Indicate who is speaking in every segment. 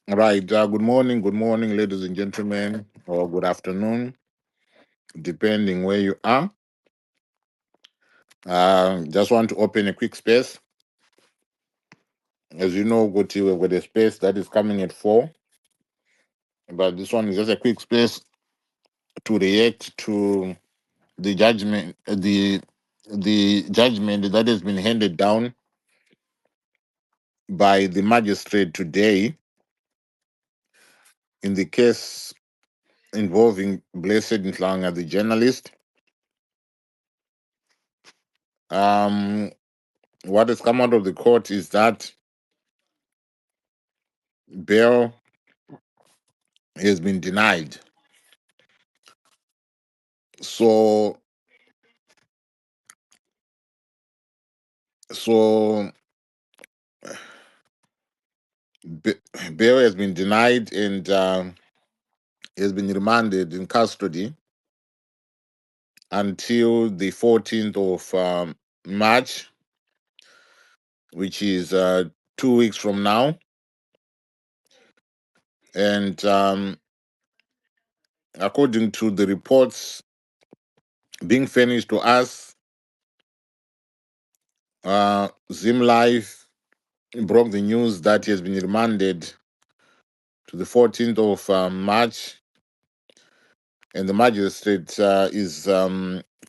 Speaker 1: Right. Good morning, ladies and gentlemen, or good afternoon, depending where you are. Just want to open a quick space. As you know, we've got a space that is coming at 4, but this one is just a quick space to react to the judgment, the judgment that has been handed down by the magistrate today in the case involving Blessed Nhlanga, the journalist. Um, what has come out of the court is that bail has been denied. So so bail has been denied and has been remanded in custody until the 14th of March, which is 2 weeks from now. And according to the reports being furnished to us, Zim Life broke the news that he has been remanded to the 14th of March, and the magistrate is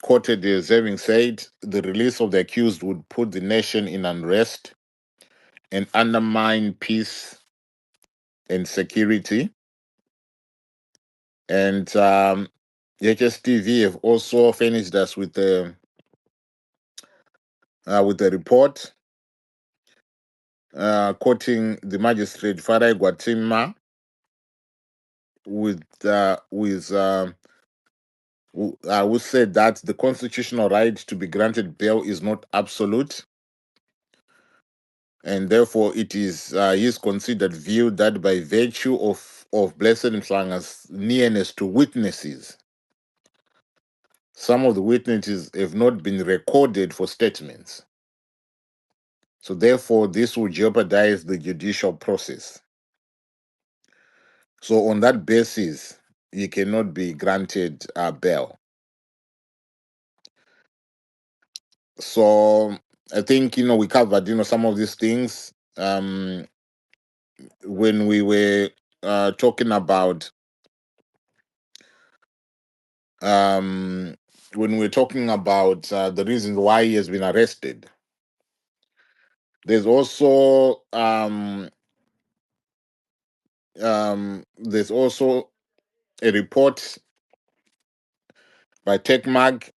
Speaker 1: quoted as having said the release of the accused would put the nation in unrest and undermine peace and security. And HSTV have also furnished us with a report quoting the magistrate Farai Guatima who said that the constitutional right to be granted bail is not absolute, and therefore it is considered view that by virtue of Blessed Mhlanga's nearness to witnesses, some of the witnesses have not been recorded for statements. So therefore, this will jeopardize the judicial process. So on that basis, he cannot be granted bail. So I think we covered some of these things when we were talking about um, the reasons why he has been arrested. There's also a report by TechMag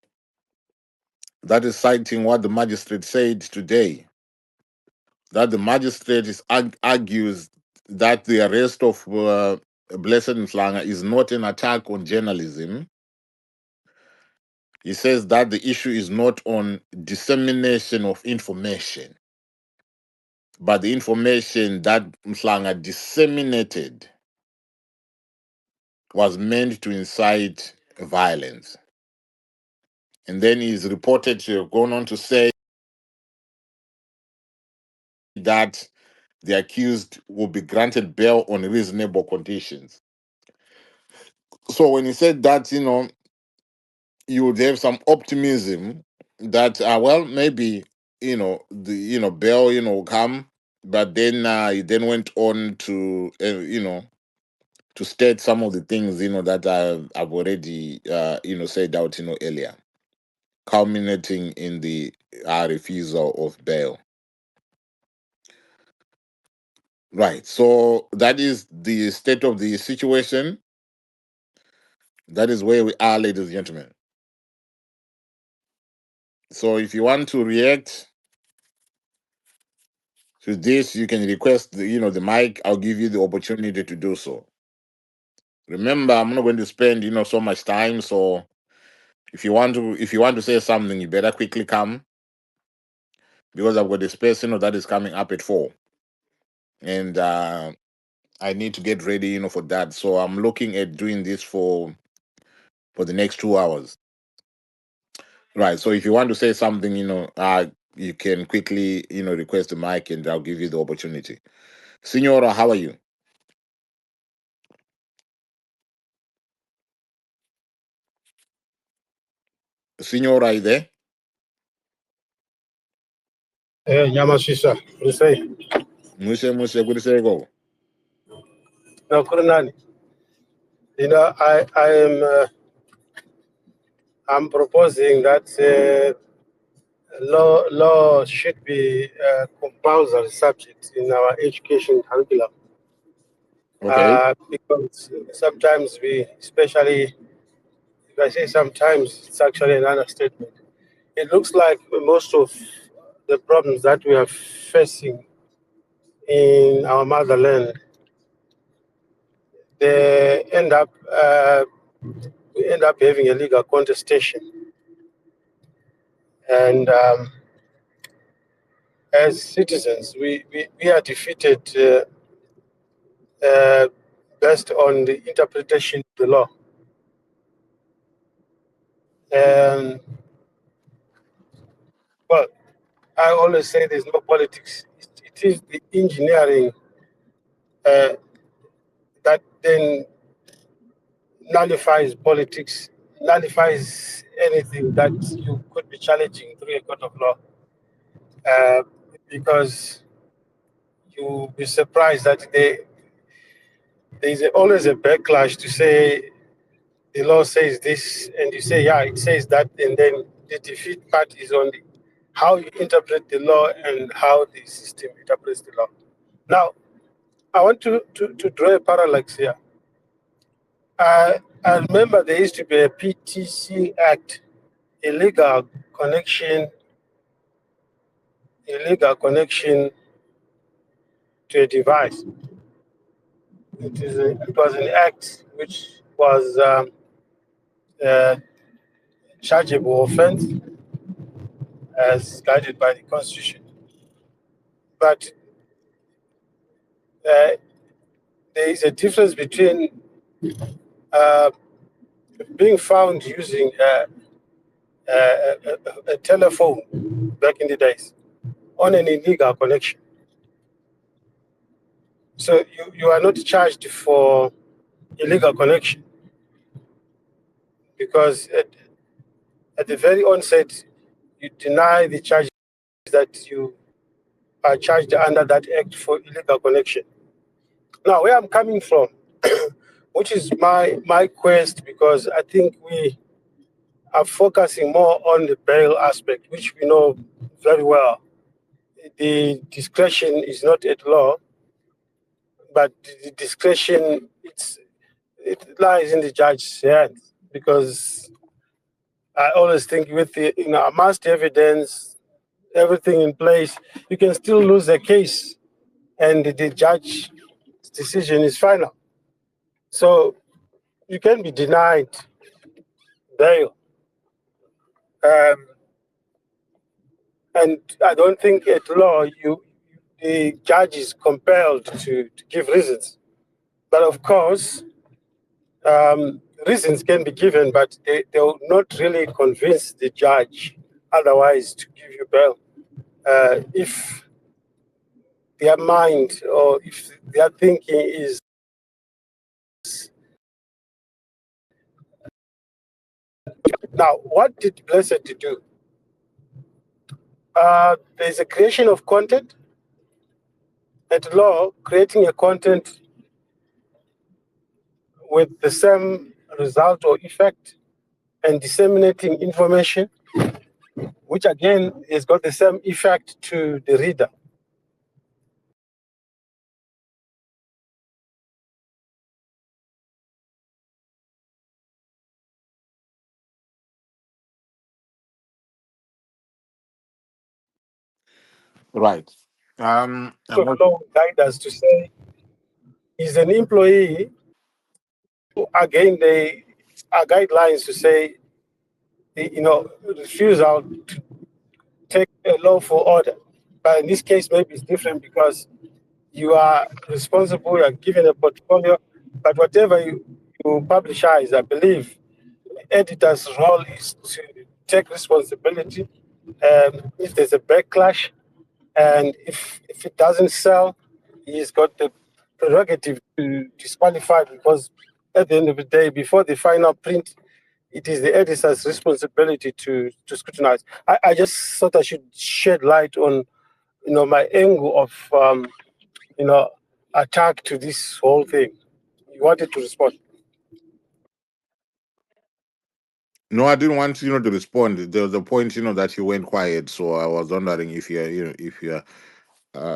Speaker 1: that is citing what the magistrate said today. That the magistrate argues that the arrest of Blessed Mhlanga is not an attack on journalism. He says that the issue is not on dissemination of information, but the information that Mhlanga disseminated was meant to incite violence. And then he's reported to have gone on to say that the accused will be granted bail on reasonable conditions. So when he said that, you would have some optimism that, well, maybe, bail, will come. But then he then went on to, to state some of the things, that I've already, said out, earlier, culminating in the refusal of bail. Right. So that is the state of the situation. That is where we are, ladies and gentlemen. So if you want to react to this, you can request the mic. I'll give you the opportunity to do so. Remember, I'm not going to spend so much time. So if you want to say something, you better quickly come, because I've got a space that is coming up at 4, and I need to get ready for that. So I'm looking at doing this for the next 2 hours. Right. So if you want to say something, you can quickly request the mic, and I'll give you the opportunity. Signora, how are you? Signora, are you there?
Speaker 2: Yamashisha, you say?
Speaker 1: Muse, good to say go.
Speaker 2: No, Kurunani. You know, I'm proposing that law should be a compulsory subject in our education curriculum.
Speaker 1: Okay.
Speaker 2: Because sometimes especially if I say sometimes, it's actually an understatement. It looks like most of the problems that we are facing in our motherland, they we end up having a legal contestation. And as citizens, we are defeated based on the interpretation of the law. And, well, I always say there's no politics. It is the engineering that then nullifies politics, nullifies anything that you could be challenging through a court of law. Because you'll be surprised that there's always a backlash to say the law says this, and you say, yeah, it says that, and then the defeat part is on how you interpret the law and how the system interprets the law. Now, I want to draw a parallax here. I remember there used to be a PTC Act, illegal connection to a device. It was an act which was chargeable offense as guided by the Constitution. But there is a difference between being found using a telephone back in the days on an illegal connection. So you are not charged for illegal connection because at the very onset, you deny the charges that you are charged under that act for illegal connection. Now, where I'm coming from, which is my quest, because I think we are focusing more on the bail aspect, which we know very well. The discretion is not at law, but the discretion it lies in the judge's hands, because I always think with the amassed evidence, everything in place, you can still lose a case, and the judge's decision is final. So you can be denied bail. And I don't think at law the judge is compelled to give reasons. But of course, reasons can be given, but they will not really convince the judge otherwise to give you bail. If their mind or if their thinking is now, what did Blessed do? There's a creation of content. At law, creating a content with the same result or effect and disseminating information, which again has got the same effect to the reader.
Speaker 1: Right.
Speaker 2: So law guide us to say is an employee. Again, they are guidelines to say, refusal to take a lawful order. But in this case, maybe it's different because you are responsible, you are given a portfolio, but whatever you publicize, I believe the editor's role is to take responsibility. If there's a backlash and if it doesn't sell, he's got the prerogative to disqualify, because at the end of the day, before the final print, it is the editor's responsibility to scrutinize. I just thought I should shed light on, my angle of, you know, attack to this whole thing. You wanted to respond.
Speaker 1: No, I didn't want to respond. There was a point that you went quiet, so I was wondering if you're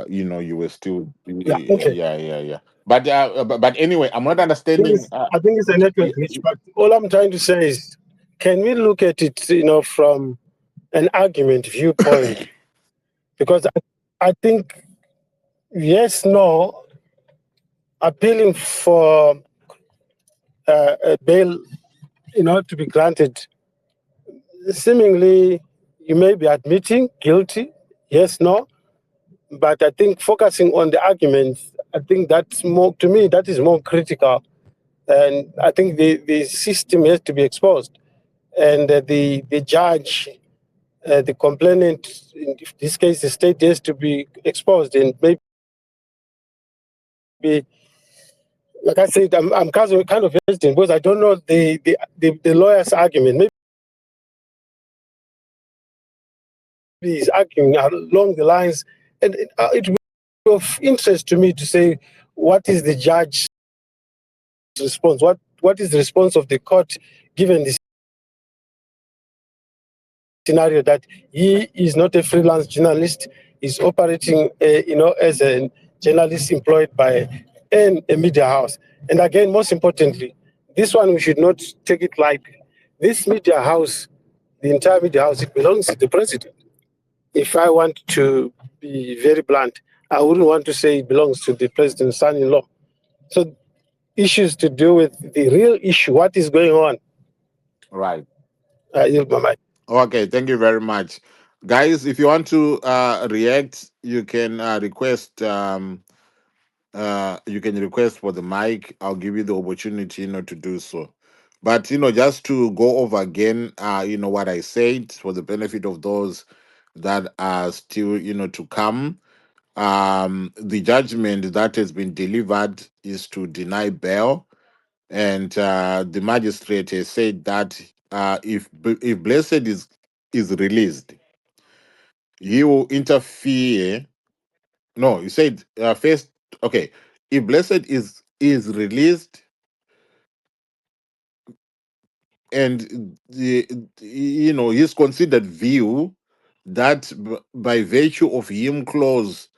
Speaker 1: you were still
Speaker 2: Yeah. Okay.
Speaker 1: yeah, yeah, yeah. But anyway, I'm not understanding.
Speaker 2: I think it's a network glitch. But all I'm trying to say is, can we look at it, from an argument viewpoint? Because I think yes, no, appealing for a bail, to be granted, seemingly you may be admitting guilty, yes, no, but I think focusing on the arguments, I think that's more, to me, that is more critical. And I think the system has to be exposed. And the judge, the complainant, in this case, the state has to be exposed. And maybe, like I said, I'm kind of hesitant because I don't know the lawyer's argument. Maybe he's arguing along the lines, and it will be of interest to me to say, what is the judge's response? What is the response of the court given the scenario that he is not a freelance journalist, is operating, as a journalist employed by a media house. And again, most importantly, this one we should not take it lightly. This media house, the entire media house, it belongs to the president. If I want to be very blunt, I wouldn't want to say it belongs to the president's son-in-law. So issues to do with the real issue, what is going on?
Speaker 1: Right.
Speaker 2: I yield my mind.
Speaker 1: Okay, thank you very much. Guys, if you want to react, you can request for the mic. I'll give you the opportunity, to do so. But just to go over again, what I said for the benefit of those that are still, to come. The judgment that has been delivered is to deny bail, and the magistrate has said that if Blessed is released, he will interfere. No, he said first. Okay, if Blessed is released, and his considered view that by virtue of him close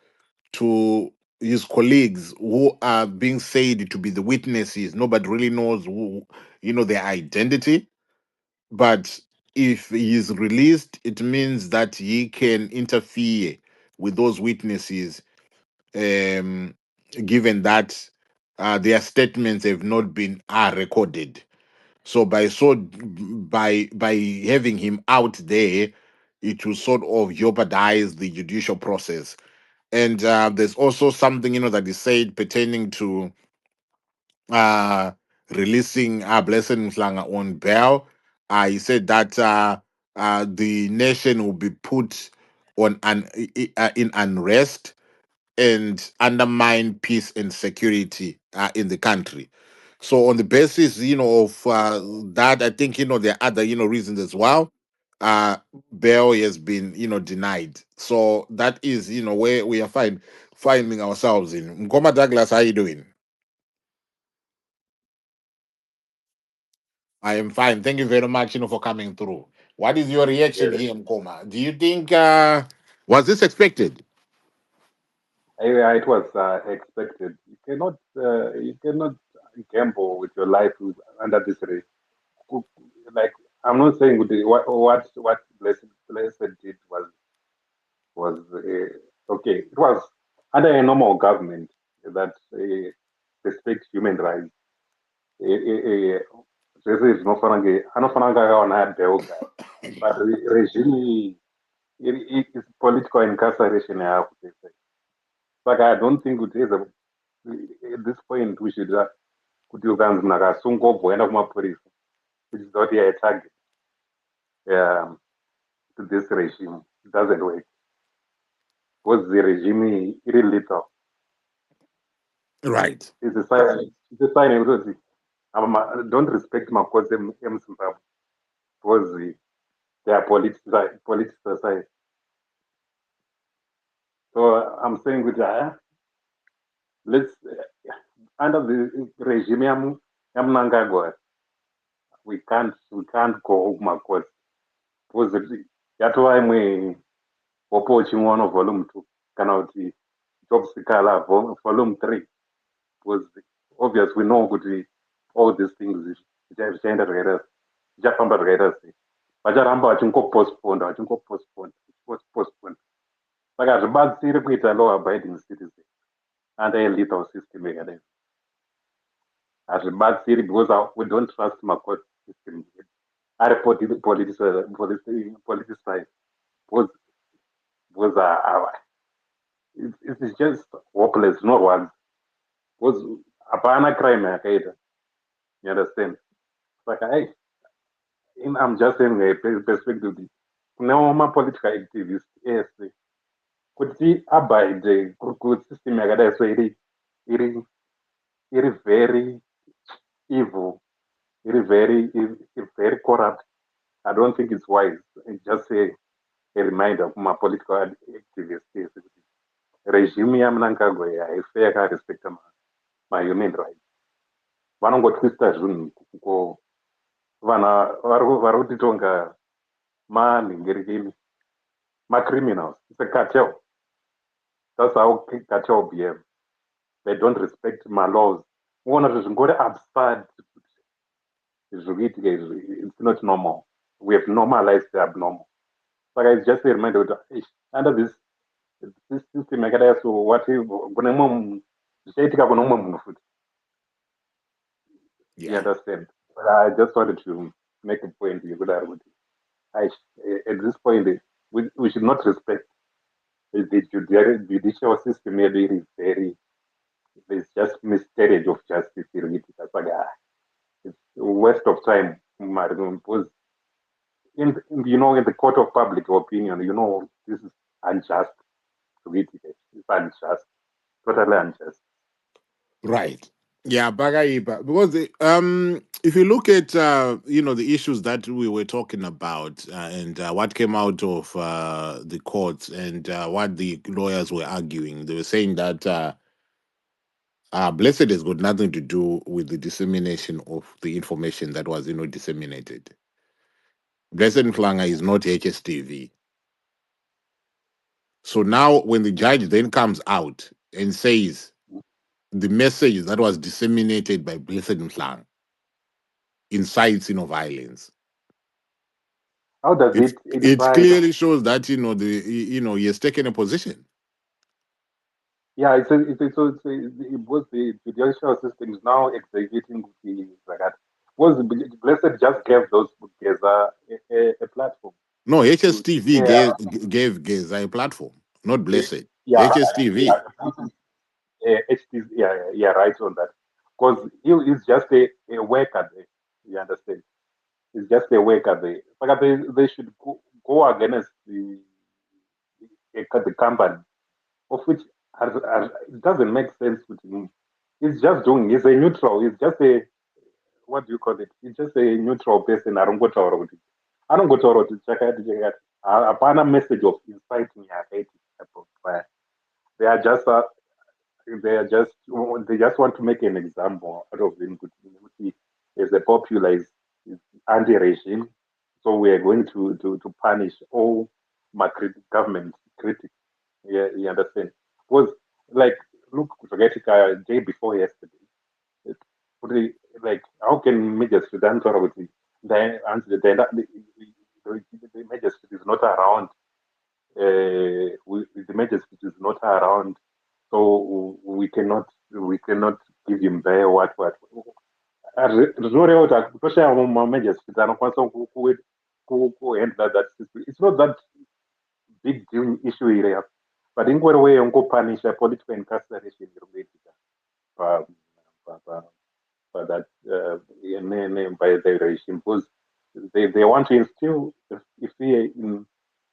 Speaker 1: to his colleagues who are being said to be the witnesses, nobody really knows who, their identity. But if he is released, it means that he can interfere with those witnesses, um, given that their statements have not been recorded. So by having him out there, it will sort of jeopardize the judicial process. And there's also something that is said pertaining to uh, releasing Blessed Mhlanga on bail. He said that the nation will be put in unrest and undermine peace and security in the country. So on the basis, of that, I think there are other reasons as well. Uh, Bail has been denied. So that is where we are finding ourselves in. Mkoma Douglas, how you doing? I am fine. Thank you very much, for coming through. What is your reaction
Speaker 3: Yes,
Speaker 1: here, Mkoma? Do you think was this expected?
Speaker 3: it was expected. You cannot gamble with your life under this rate. Like I'm not saying what blessed did was okay. It was under a normal government that respects human rights. Zvese zvinofana kunge anofana kunge akawana bail guy, but regime is political incarceration yaakutese. Saka I don't think kuti at this point we should kuti ukanzi munhu akasungwa obva oenda kumapurisa kuchiita kuti target to this regime. It doesn't work because the regime iri lethal.
Speaker 1: Right.
Speaker 3: It's a sign yekutoti don't respect makosi emuzimbabwe. because they are politicized. So I'm saying with let's under the regime Mnangagwa, we can't go backwards. Because yatova imwe popo chimwono volume 2 kana kuti job sikala volume 3 because obvious we know kuti all these things zvichaenda zvakaita zvichafamba zvakaita sei vacharamba vachingopostpone saka hazvibatsiri kuita law abiding citizen under a lethal system yakadai hazvibatsiri because we don't trust macourt system ari politicized because it's just hopeless zvinorwadza because hapana crime yakaita you understand saka hey I'm just saying a perspective kunewo mapolitical activist ese kuti abide system yakadai so iri very evil, iri very corrupt. I don't think it's wise. It's just a reminder of my political activists. Regime yaMnangagwa haife yakarespecta human rights. Vanongotwista zvinhu ko vana vari kutitonga manhingirini criminals. It's a cartel. That's how cartel behave. They don't respect my laws. One of the absurd. It's not normal. We have normalized the abnormal. But it's just a reminder that under this system, I gotta so what if you understand? But I just wanted to make a point. At this point, we should not respect the judicial system. Maybe it's just miscarriage of justice. That's like it's a waste of time. Because in the court of public opinion, this is unjust. It's unjust, totally unjust.
Speaker 1: Right. Yeah, Bagaiba. Because if you look at the issues that we were talking about and what came out of the courts and what the lawyers were arguing, they were saying that Blessed has got nothing to do with the dissemination of the information that was disseminated. Blessed Mhlanga is not HSTV. So now when the judge then comes out and says the message that was disseminated by Blessed Mhlanga incites violence.
Speaker 3: How does
Speaker 1: it clearly shows that he has taken a position.
Speaker 3: Yeah, it's both the judicial system is now executing like that. Was Blessed just gave those Geza a platform?
Speaker 1: No, HSTV gave Geza a platform, not Blessed.
Speaker 3: Yeah,
Speaker 1: HSTV.
Speaker 3: Yeah, right on that. Because he is just a worker there. You understand? He's just a worker there. But they should go against the company, of which it doesn't make sense with him. He's just doing. He's a neutral. He's just a what do you call it? He's just a neutral person. I don't go to check out. Apana message of inciting. They are just they just want to make an example out of him. As a popular is anti-regime, so we are going to punish all my government critics. Yeah, you understand? Because like look, day before yesterday. Like how can Majesty dance with the Majesty is not around. The Majesty is not around, so we cannot give him there what. It's not that big deal issue here, but in what way punish political incarceration by that by the regime because they want to instill if we in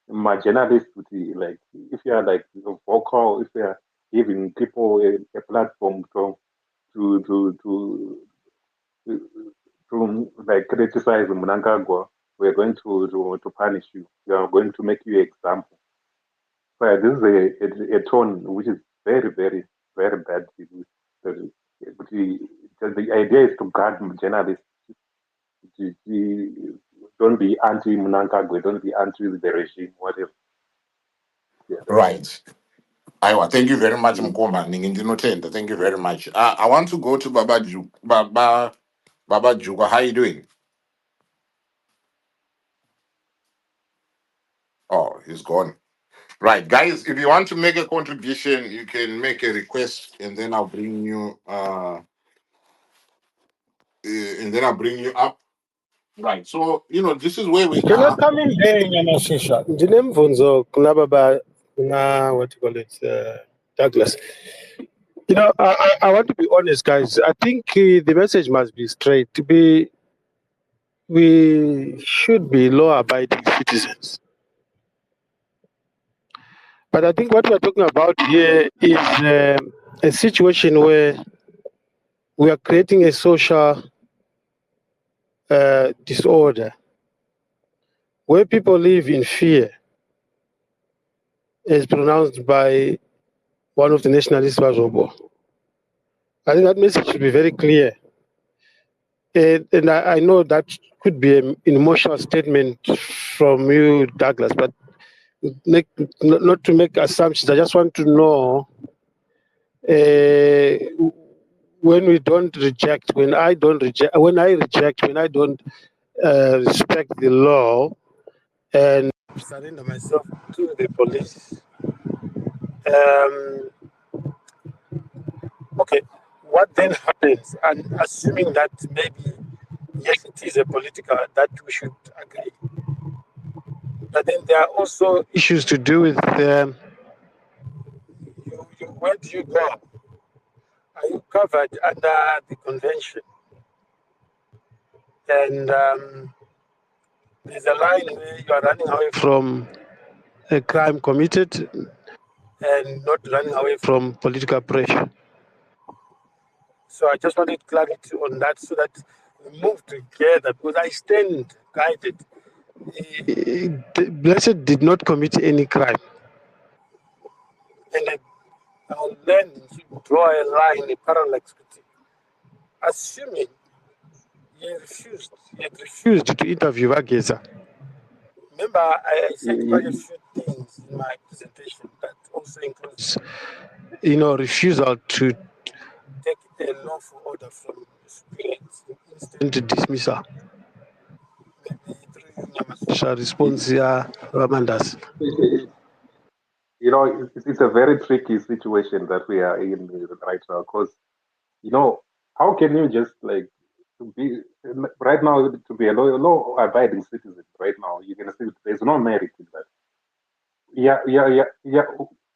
Speaker 3: my journalists like if you are like vocal, if you are giving people a platform to like criticize Mnangagwa we're going to punish you. We are going to make you an example. So this is a tone which is very, very, very bad. The idea is to guard journalists. Don't be anti-Mnangagwa, don't be anti the regime, whatever. Yeah,
Speaker 1: Right. Aiwa, thank you very much,
Speaker 3: mm.
Speaker 1: Mkoma. Ninginotenda. Thank you very much. I want to go to Baba Juga. How you doing? Oh, he's gone. Right, guys. If you want to make a contribution, you can make a request, and then I'll bring you. And then I'll bring you up. Right. So this is where we
Speaker 2: Can I
Speaker 1: are.
Speaker 2: come in there, Nyamashisha? Ndinemvunzo kunababa kuna what you call it, Douglas. I want to be honest, guys. I think the message must be straight. We should be law-abiding citizens. But I think what we're talking about here is a situation where we are creating a social disorder where people live in fear, as pronounced by one of the nationalists, Bazobo. I think that message should be very clear. And I know that could be an emotional statement from you, Douglas, but not to make assumptions. I just want to know when we don't reject, when I reject, when I don't respect the law and surrender myself to the police. Okay, what then happens? And assuming that maybe yes, it is a political that we should agree, but then there are also issues to do with where do you go? Are you covered under the convention? And there's a line where you are running away from a crime committed and not running away from political pressure. So I just wanted clarity on that so that we move together because I stand guided. Blessed did not commit any crime. And I'll then draw a line, a parallel scrutiny. Assuming he had refused to interview Wageza. Remember, I said quite a few things in my presentation that also includes, refusal to take a lawful order from the superiors, instant dismissal. Maybe through Nyamasisha response here, Ramandas.
Speaker 3: It's a very tricky situation that we are in right now because, how can you just like to be right now to be a law-abiding citizen right now? You can see there's no merit in that. Yeah.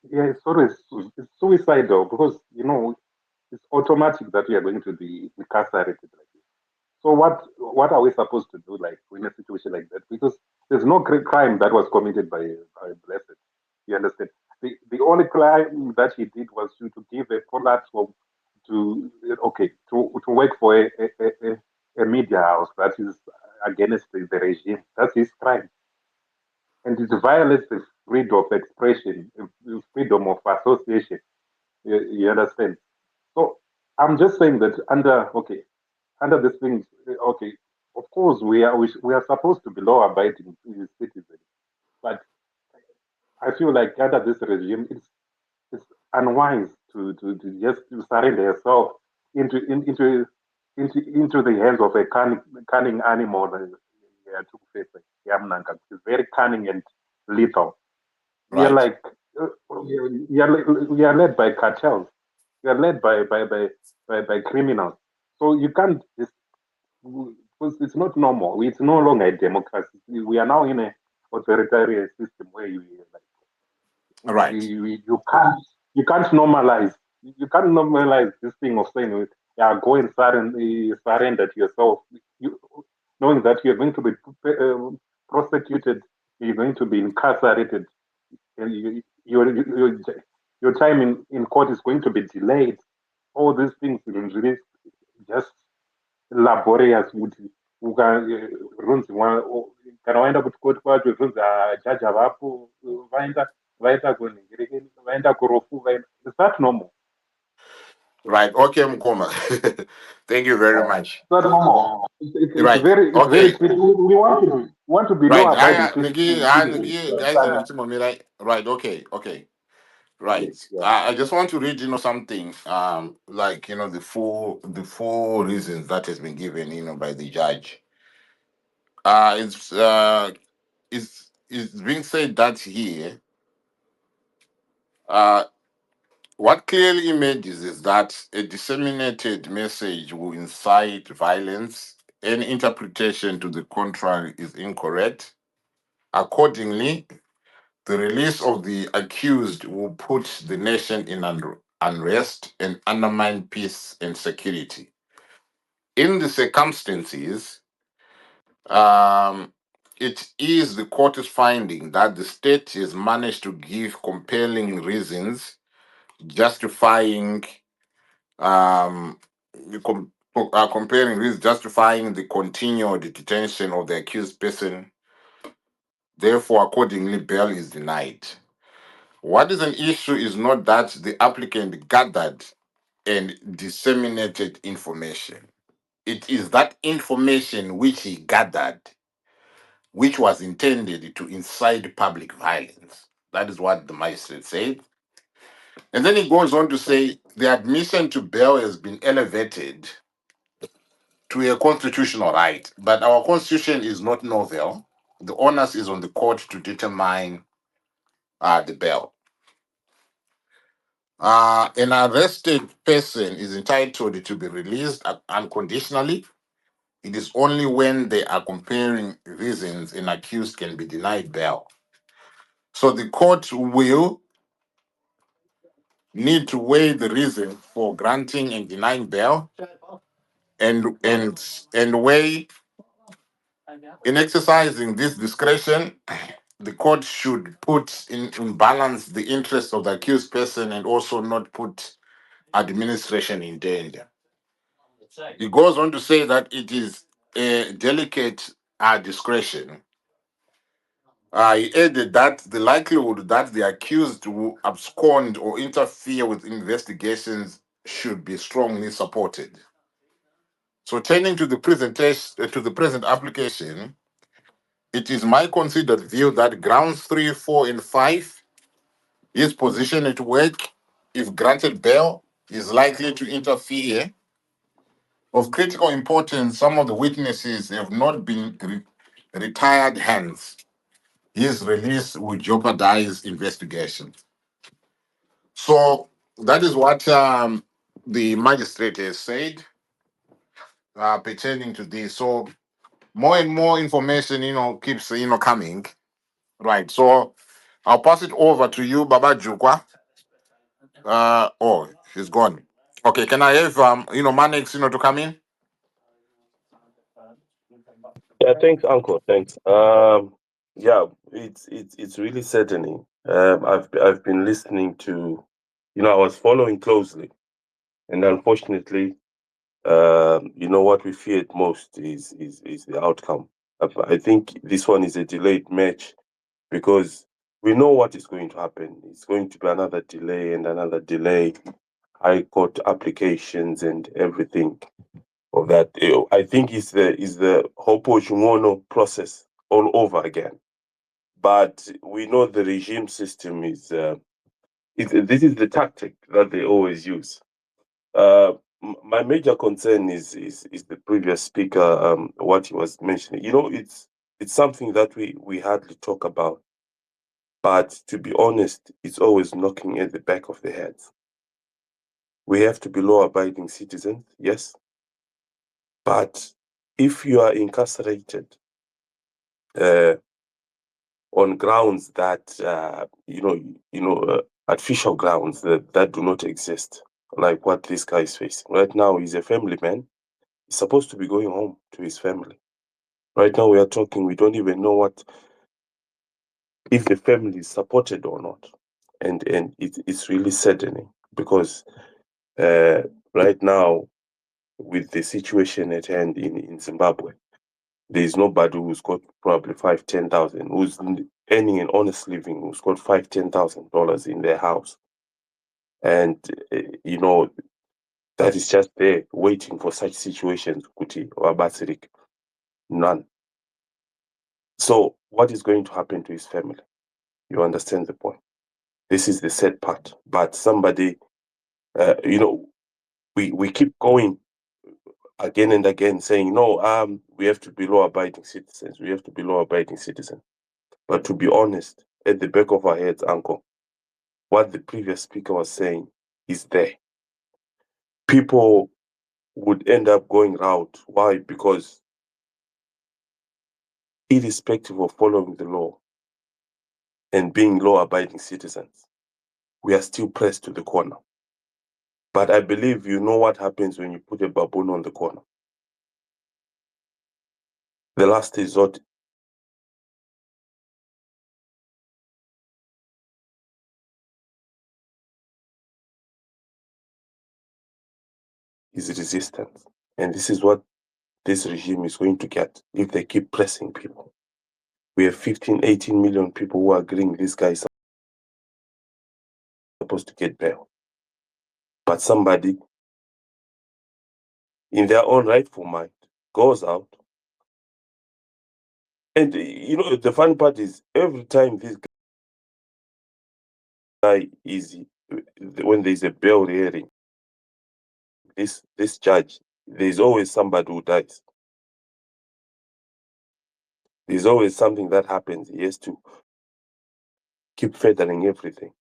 Speaker 3: It's always it's suicidal because it's automatic that we are going to be incarcerated like this. So what are we supposed to do like in a situation like that? Because there's no crime that was committed by Blessed. You understand? The only crime that he did was to give a platform to to work for a media house that is against the regime. That's his crime, and it violates the freedom of expression, freedom of association. You understand? So I'm just saying that under this thing, okay, of course we are supposed to be law-abiding citizens, but I feel like under this regime, it's unwise to just to surrender yourself into into the hands of a cunning animal. Yeah, it's very cunning and lethal. We are
Speaker 1: Right.
Speaker 3: like we are led by cartels. We are led by criminals. So you can't just because it's not normal. It's no longer a democracy. We are now in a authoritarian system where
Speaker 1: Right.
Speaker 3: you can't normalize this thing of saying yeah, go and surrender to yourself. You, knowing that you're going to be prosecuted, you're going to be incarcerated, your time in court is going to be delayed. All these things will really just laborious. runzi kana waenda kuchikoti kwacho runzi jaji havapo vaenda kunhingirekeni vaenda kurofu is that normal?
Speaker 1: Right. Okay, Mkoma. Thank you very much.
Speaker 3: It's not normal. It's
Speaker 1: Right.
Speaker 3: very
Speaker 1: Okay.
Speaker 3: tricky. We want to be
Speaker 1: Right.
Speaker 3: law-abiding
Speaker 1: Guys, right. Okay. Okay. Right.
Speaker 3: Yes, yeah.
Speaker 1: I just want to read, something. Like the four reasons that has been given, by the judge. It's being said that here. What clearly emerges is that a disseminated message will incite violence. Any interpretation to the contrary is incorrect. Accordingly, the release of the accused will put the nation in unrest and undermine peace and security. In the circumstances, it is the court's finding that the state has managed to give compelling reasons justifying um, comparing this justifying the continued detention of the accused person. Therefore, accordingly, bail is denied. What is an issue is not that the applicant gathered and disseminated information. It is that information which he gathered, which was intended to incite public violence. That is what the magistrate said. And then he goes on to say the admission to bail has been elevated to a constitutional right, but our constitution is not novel. The onus is on the court to determine the bail. An arrested person is entitled to be released unconditionally. It is only when they are comparing reasons an accused can be denied bail. So the court will need to weigh the reason for granting and denying bail and weigh in exercising this discretion, the court should put in balance the interests of the accused person and also not put administration in danger. He goes on to say that it is a delicate discretion. He added that the likelihood that the accused will abscond or interfere with investigations should be strongly supported. So, turning to the present application, it is my considered view that grounds 3, 4, and 5, his position at work, if granted bail, is likely to interfere. Of critical importance, some of the witnesses have not been retired hands. His release would jeopardize investigations. So that is what the magistrate has said pertaining to this. So more and more information, keeps coming. Right. So I'll pass it over to you, Baba Jukwa. Oh, she's gone. Okay, can I have Manex, to come in?
Speaker 4: Yeah, thanks, Uncle. Thanks. Yeah, it's really saddening. I've been listening to, I was following closely, and unfortunately, what we feared most is the outcome. I think this one is a delayed match because we know what is going to happen. It's going to be another delay and another delay, high court applications and everything of that. I think is the Hopo process all over again. But we know the regime system is this is the tactic that they always use. My major concern is the previous speaker, what he was mentioning. It's something that we hardly talk about, but to be honest, it's always knocking at the back of the head. We have to be law-abiding citizens, yes, but if you are incarcerated on grounds that artificial grounds that do not exist, like what this guy is facing right now, he's a family man. He's supposed to be going home to his family. Right now, we are talking. We don't even know if the family is supported or not, and it's really saddening because right now, with the situation at hand in Zimbabwe, There's nobody who's got probably 5,000-10,000 who's earning an honest living, who's got $5,000-10,000 in their house, and that is just there waiting for such situations. Kuti or Basirik, none. So what is going to happen to his family? You understand the point? This is the sad part. But somebody, we keep going again and again saying, no, we have to be law-abiding citizens. We have to be law-abiding citizens. But to be honest, at the back of our heads, Uncle, what the previous speaker was saying is there. People would end up going route. Why? Because irrespective of following the law and being law-abiding citizens, we are still pressed to the corner. But I believe you know what happens when you put a baboon on the corner. The last resort is resistance. And this is what this regime is going to get if they keep pressing people. We have 15, 18 million people who are agreeing this guy is supposed to get bail. But somebody in their own rightful mind goes out. And the funny part is every time this guy is, when there's a bail hearing, this judge, there's always somebody who dies. There's always something that happens. He has to keep feathering everything.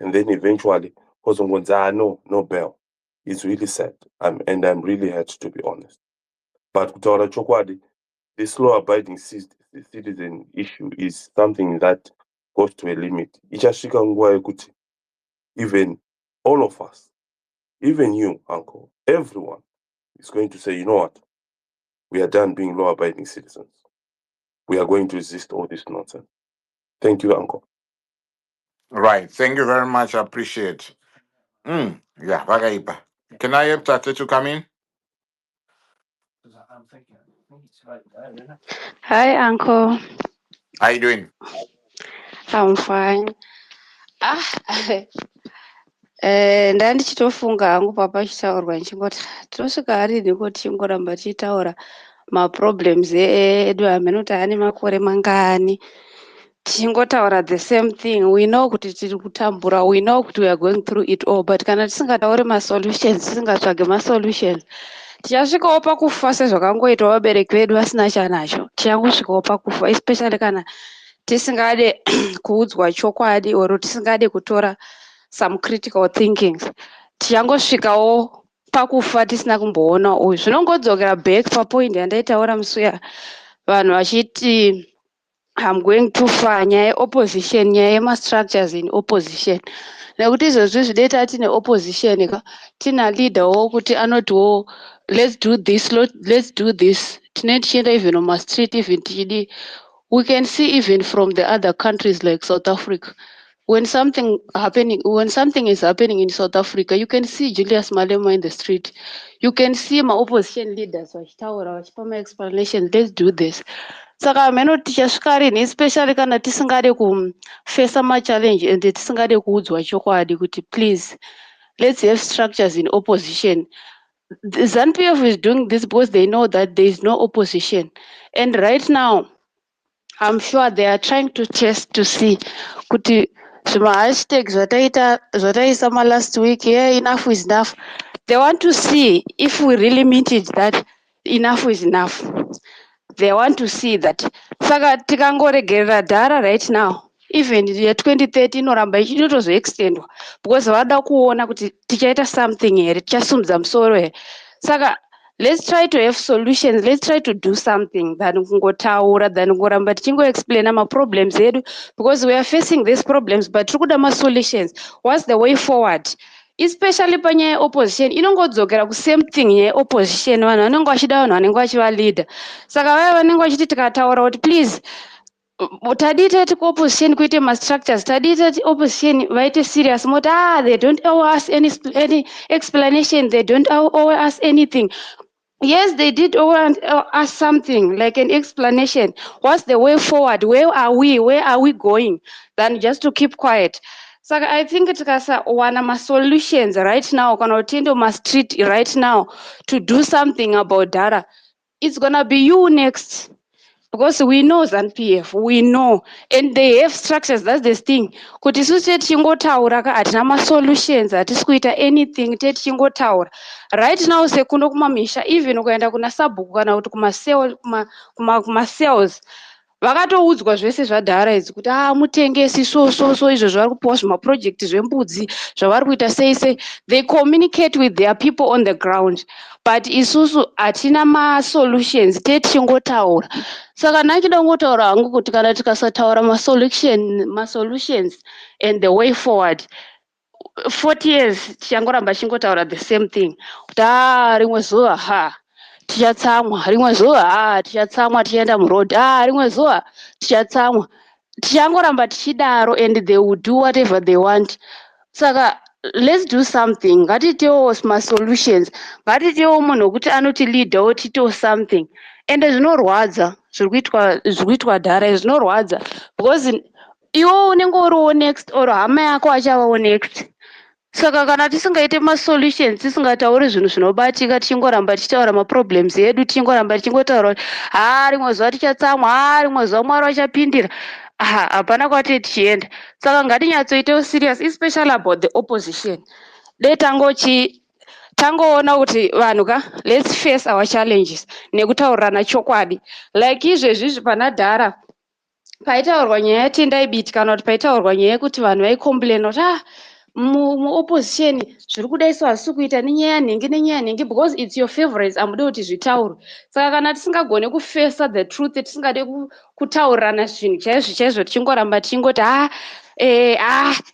Speaker 4: And then eventually, no bail. It's really sad. And I'm really hurt, to be honest. But kutaura chokwadi, this law-abiding citizen issue is something that goes to a limit. Ichasvika nguva yekuti even all of us, even you, Uncle, everyone is going to say, you know what? We are done being law-abiding citizens. We are going to resist all this nonsense. Thank you, Uncle.
Speaker 1: Right. Thank you very much. I appreciate. Yeah, Bagaiba. Can I have Tate to come in?
Speaker 5: Hi, Uncle.
Speaker 1: How you doing?
Speaker 5: I'm fine. Ndandichitofunga hangu papachitaurwa ndichingoti tosvika rini kuti chingoramba tichitaura maproblems edu amenoti ane makore mangani tichingotaura the same thing. We know kuti tiri kutambura, we know kuti we are going through it all, but kana tisingatauri masolutions, tisingatsvage masolutions, tichasvikawo pakufa sezvakangoita vabereki vedu vasina chanacho. Tichangosvikawo pakufa, especially kana tisingade kuudzwa chokwadi or tisingade kutora some critical thinkings. Tichangosvikawo pakufa tisina kumboona uyu. Zvinongodzokera back papoint yandaitaura musi vanhu vachiti I'm going too far nyaya opposition, nyaya yema-structures in opposition. Nekuti izvozvi zvideta tine opposition ka tina leader wokuti anotiwo let's do this, let's do this. Tine tichienda even on my street even tichidi. We can see even from the other countries like South Africa. When something is happening in South Africa, you can see Julius Malema in the street. You can see my opposition leaders vachitaura vachipa ma-explanations, let's do this. Saka meno tichasvika rini, especially kana tisingade kufesa ma-challenge and tisingade kuudzwa chokwadi kuti please let's have structures in opposition. The ZANU-PF is doing this because they know that there is no opposition. And right now, I'm sure they are trying to test to see kuti zvima hashtags zvataisa last week, yeah, enough is enough. They want to see if we really mean it that enough is enough. They want to see that. Saka tikangoregerera Dhara right now, even ye2030 inoramba ichitozoextendwa because vada kuona kuti tichaita something here, tichasumudza musoro here. Saka let's try to have solutions, let's try to do something than kungotaura than kungoramba tichingoexplaina ma-problems edu, because we are facing these problems but tiri kuda ma-solutions. What's the way forward? Especially panyaya opposition inongodzokera kusame thing yeopposition, vanhu vanenge vachida vanhu vanenge vachivaleader. Saka vaya vanenge vachiti tikataura kuti please tadi tati opposition kuite ma-structures, tadi tati opposition vaite serious moti they don't owe us any explanation, they don't owe us anything. Yes, they did want ask something like an explanation. What's the way forward? Where are we? Where are we going? Than just to keep quiet. So I think it's one of my solutions right now. Kana utinde my street right now to do something about Dhara. It's gonna be you next. Because we know ZANPF, we know, and they have structures. That's the thing. Kuti isusu tichingotaura ka hatina masolutions, hatisi kuita anything, tichingotaura. Right now sekuno kumamisha, even ukaenda kuna sabhuku kana kuti kuma-sales, vakatoudzwa zvese zvadhara idzi kuti mutengesi so izvo zvavari kupiwa zvimaprojekti zvembudzi zvavari kuita sei sei. They communicate with their people on the ground, but isusu hatina masolutions, tichingotaura. Saka ndachida kungotaura hangu kuti kana tikasataura masolutions and the way forward, 40 years tichangoramba chingotaura the same thing kuti rimwe zuva tichatsamwa, rimwe zuva tichatsamwa tichienda muroad, rimwe zuva tichatsamwa, tichangoramba tichidaro, and they will do whatever they want. Saka let's do something. Ngatitewo masolutions, ngatitewo munhu wekuti anotileadawo titewo something. And zvinorwadza zviri kuitwa Dhara, zvinorwadza because iwo unenge uriwo next or hama yako achavawo next. Saka kana tisingaite masolutions, tisingatauri zvinhu zvinobatika, tichingoramba tichitaura maproblems edu, tichingoramba tichingotaura rimwe zuva tichatsamwa, rimwe zuva Mwari vachapindira, hapana kwatiri tichienda. Saka ngatinyatsoitewo serious, especially about the opposition. Dei tangoona kuti vanhu let's face our challenges nekutaurirana chokwadi. Like izvezvi pana Dhara paitaurwa nyaya yetendai biti kana kuti paitaurwa nyaya yekuti vanhu vaicomplaina kuti muopposition zviri kudaiswa hazisi kuita nenyaya yanhenge, because it's your favorites, hamude kuti zvitaurwe. Saka kana tisingagone kufesa the truth, tisingade kutaurirana zvinhu chaizvo tichingoramba tichingoti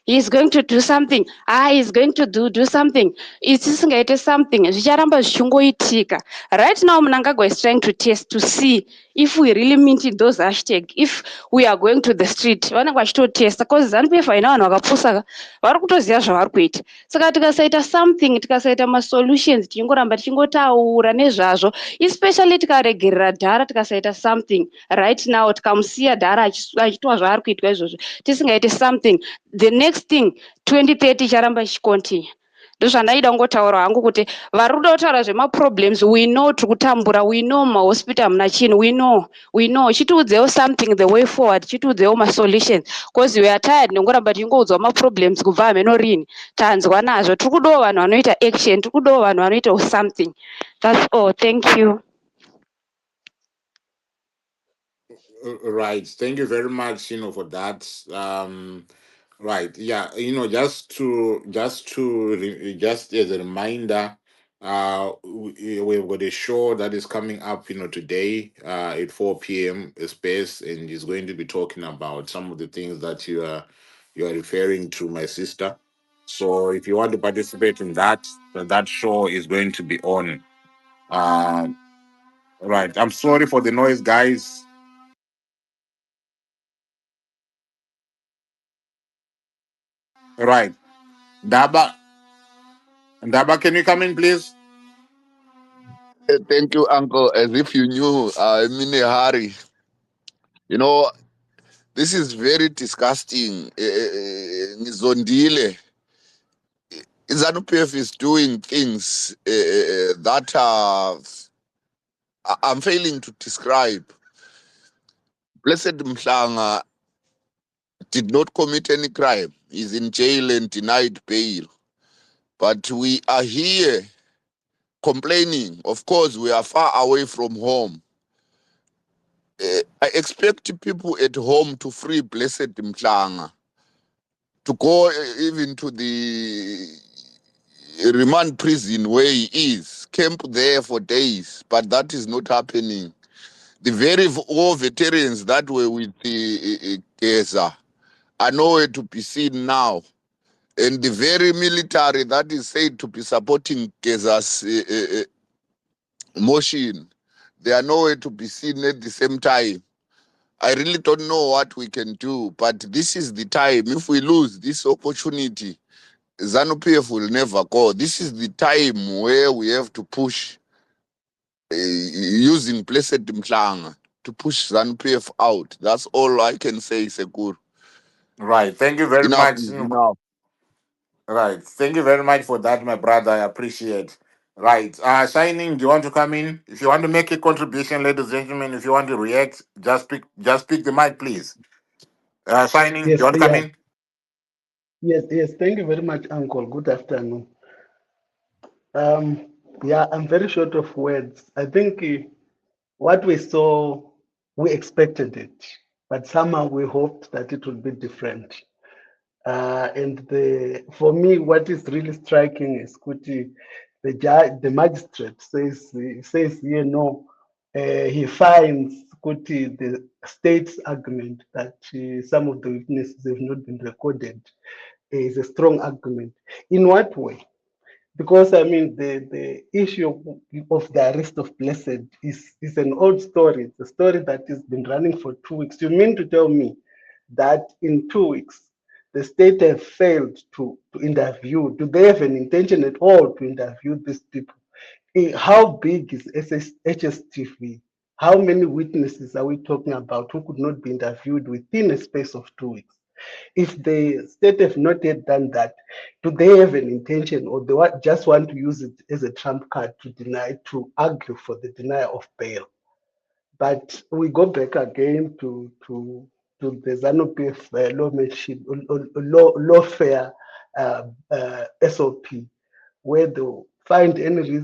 Speaker 5: he's going to do something, he's going to do something, tisingaite something zvicharamba zvichingoitika. Right now Mnangagwa is trying to test to see if we really mean it, those hashtags, if we are going to the street. Vanenge vachitotesta because ZANPF haina vanhu vakapfusa vari kutoziva zvavari kuita. Saka tikasaita something, tikasaita masolutions, tichingoramba tichingotaura nezvazvo, especially tikaregerera Dhara, tikasaita something right now, tikamusiya Dhara achitwa zvaari kuitwa izvozvo, tisingaite something, the next thing 2030 charamba chichicontinue. Ndozvandaida kungotaura hangu kuti vari kuda kutaura zvemaproblems, we know tiri kutambura, we know mahospital muna chinhu, we know chitiudzewo something the way forward, chitiudzewo masolutions, because we are tired nekungoramba tichingoudzwa maproblems kubva hamenorini. Tanzwa nazvo, tiri kudawo vanhu vanoita action, tiri kudawo vanhu vanoitawo something. That's all. Thank you.
Speaker 1: Right. Thank you very much, for that. Right. Yeah. Just as a reminder, we've got a show that is coming up, today, at 4 p.m. space, and is going to be talking about some of the things that you are referring to, my sister. So if you want to participate in that show is going to be on. Right. I'm sorry for the noise, guys. Right. Daba, can you come in, please?
Speaker 6: Thank you, Uncle. As if you knew, I'm in a hurry. This is very disgusting. Nizondile. ZANU-PF is doing things that I'm failing to describe. Blessed Mhlanga did not commit any crime. He's in jail and denied bail. But we are here complaining. Of course, we are far away from home. I expect people at home to free Blessed Mhlanga, to go even to the remand prison where he is, camp there for days, but that is not happening. The very war veterans that were with Geza are nowhere to be seen now. And the very military that is said to be supporting Geza's motion, they are nowhere to be seen at the same time. I really don't know what we can do, but this is the time. If we lose this opportunity, ZANU-PF will never go. This is the time where we have to push using Blessed Mhlanga to push ZANU-PF out. That's all I can say, Sekur.
Speaker 1: Right. Thank you very
Speaker 6: Enough
Speaker 1: much.
Speaker 6: is enough.
Speaker 1: Right. Thank you very much for that, my brother. I appreciate. Right. Shining, do you want to come in? If you want to make a contribution, ladies and gentlemen, if you want to react, just pick the mic, please. Shining, do
Speaker 2: Yes,
Speaker 1: you want to come
Speaker 2: yeah,
Speaker 1: in?
Speaker 2: yes. Thank you very much, Uncle. Good afternoon. Yeah, I'm very short of words. I think what we saw, we expected it, but somehow we hoped that it would be different. For me, what is really striking is Kuti, the magistrate says, he finds Kuti the state's argument that some of the witnesses have not been recorded is a strong argument. In what way? Because I mean, the issue of the arrest of Blessed is an old story. It's a story that has been running for 2 weeks. You mean to tell me that in 2 weeks the state have failed to interview? Do they have an intention at all to interview these people? How big is HSTV? How many witnesses are we talking about who could not be interviewed within a space of 2 weeks? If the state have not yet done that, do they have an intention, or they just want to use it as a trump card to argue for the denial of bail? But we go back again to the ZANU-PF lawfare SOP, where they'll find any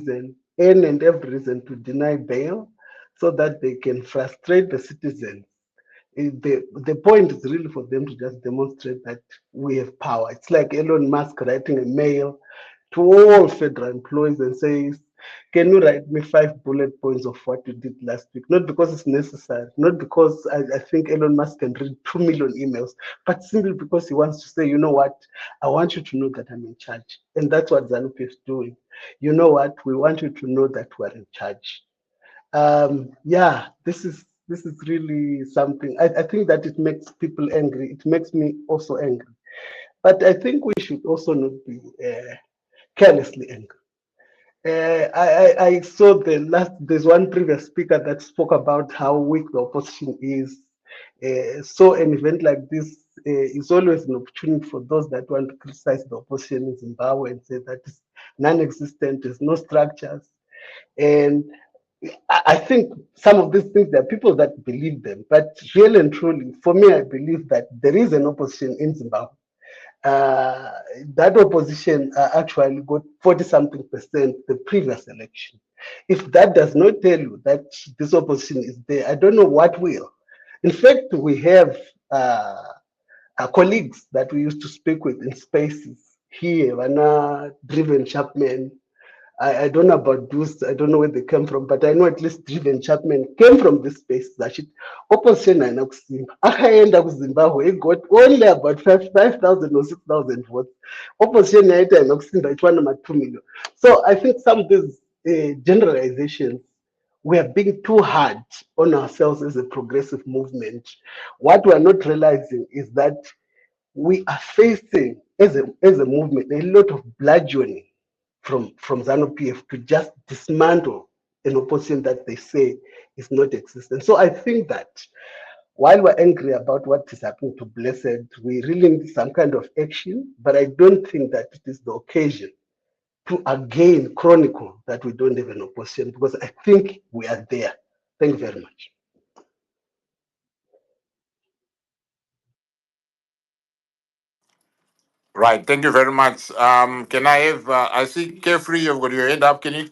Speaker 2: and every reason to deny bail so that they can frustrate the citizens. The point is really for them to just demonstrate that we have power. It's like Elon Musk writing a mail to all federal employees and says, can you write me 5 bullet points of what you did last week? Not because it's necessary, not because I think Elon Musk can read 2 million emails, but simply because he wants to say, you know what, I want you to know that I'm in charge. And that's what ZANU-PF is doing. You know what, we want you to know that we're in charge. Yeah, this is really something. I think that it makes people angry. It makes me also angry. But I think we should also not be carelessly angry. I saw there's one previous speaker that spoke about how weak the opposition is. So an event like this is always an opportunity for those that want to criticize the opposition in Zimbabwe and say that it's non-existent, there's no structures. And I think some of these things, there are people that believe them, but really and truly, for me, I believe that there is an opposition in Zimbabwe. That opposition actually got 40-something% the previous election. If that does not tell you that this opposition is there, I don't know what will. In fact, we have colleagues that we used to speak with in spaces here, Vanna, Driven Chapman. I don't know about those, I don't know where they came from, but I know at least Driven Chapman came from this space. Opposition and Akaenda Zimbabwe got only about 5,000 or 6,000 votes. Opposition and 2 million. So I think some of these generalizations, we are being too hard on ourselves as a progressive movement. What we are not realizing is that we are facing, as a movement, a lot of bludgeoning from ZANU-PF to just dismantle an opposition that they say is not existent. So I think that while we're angry about what is happening to Blessed, we really need some kind of action, but I don't think that it is the occasion to again chronicle that we don't have an opposition, because I think we are there. Thank you very much.
Speaker 1: Right. Thank you very much. Can I have? I see Carefree, you've got your hand up. Can you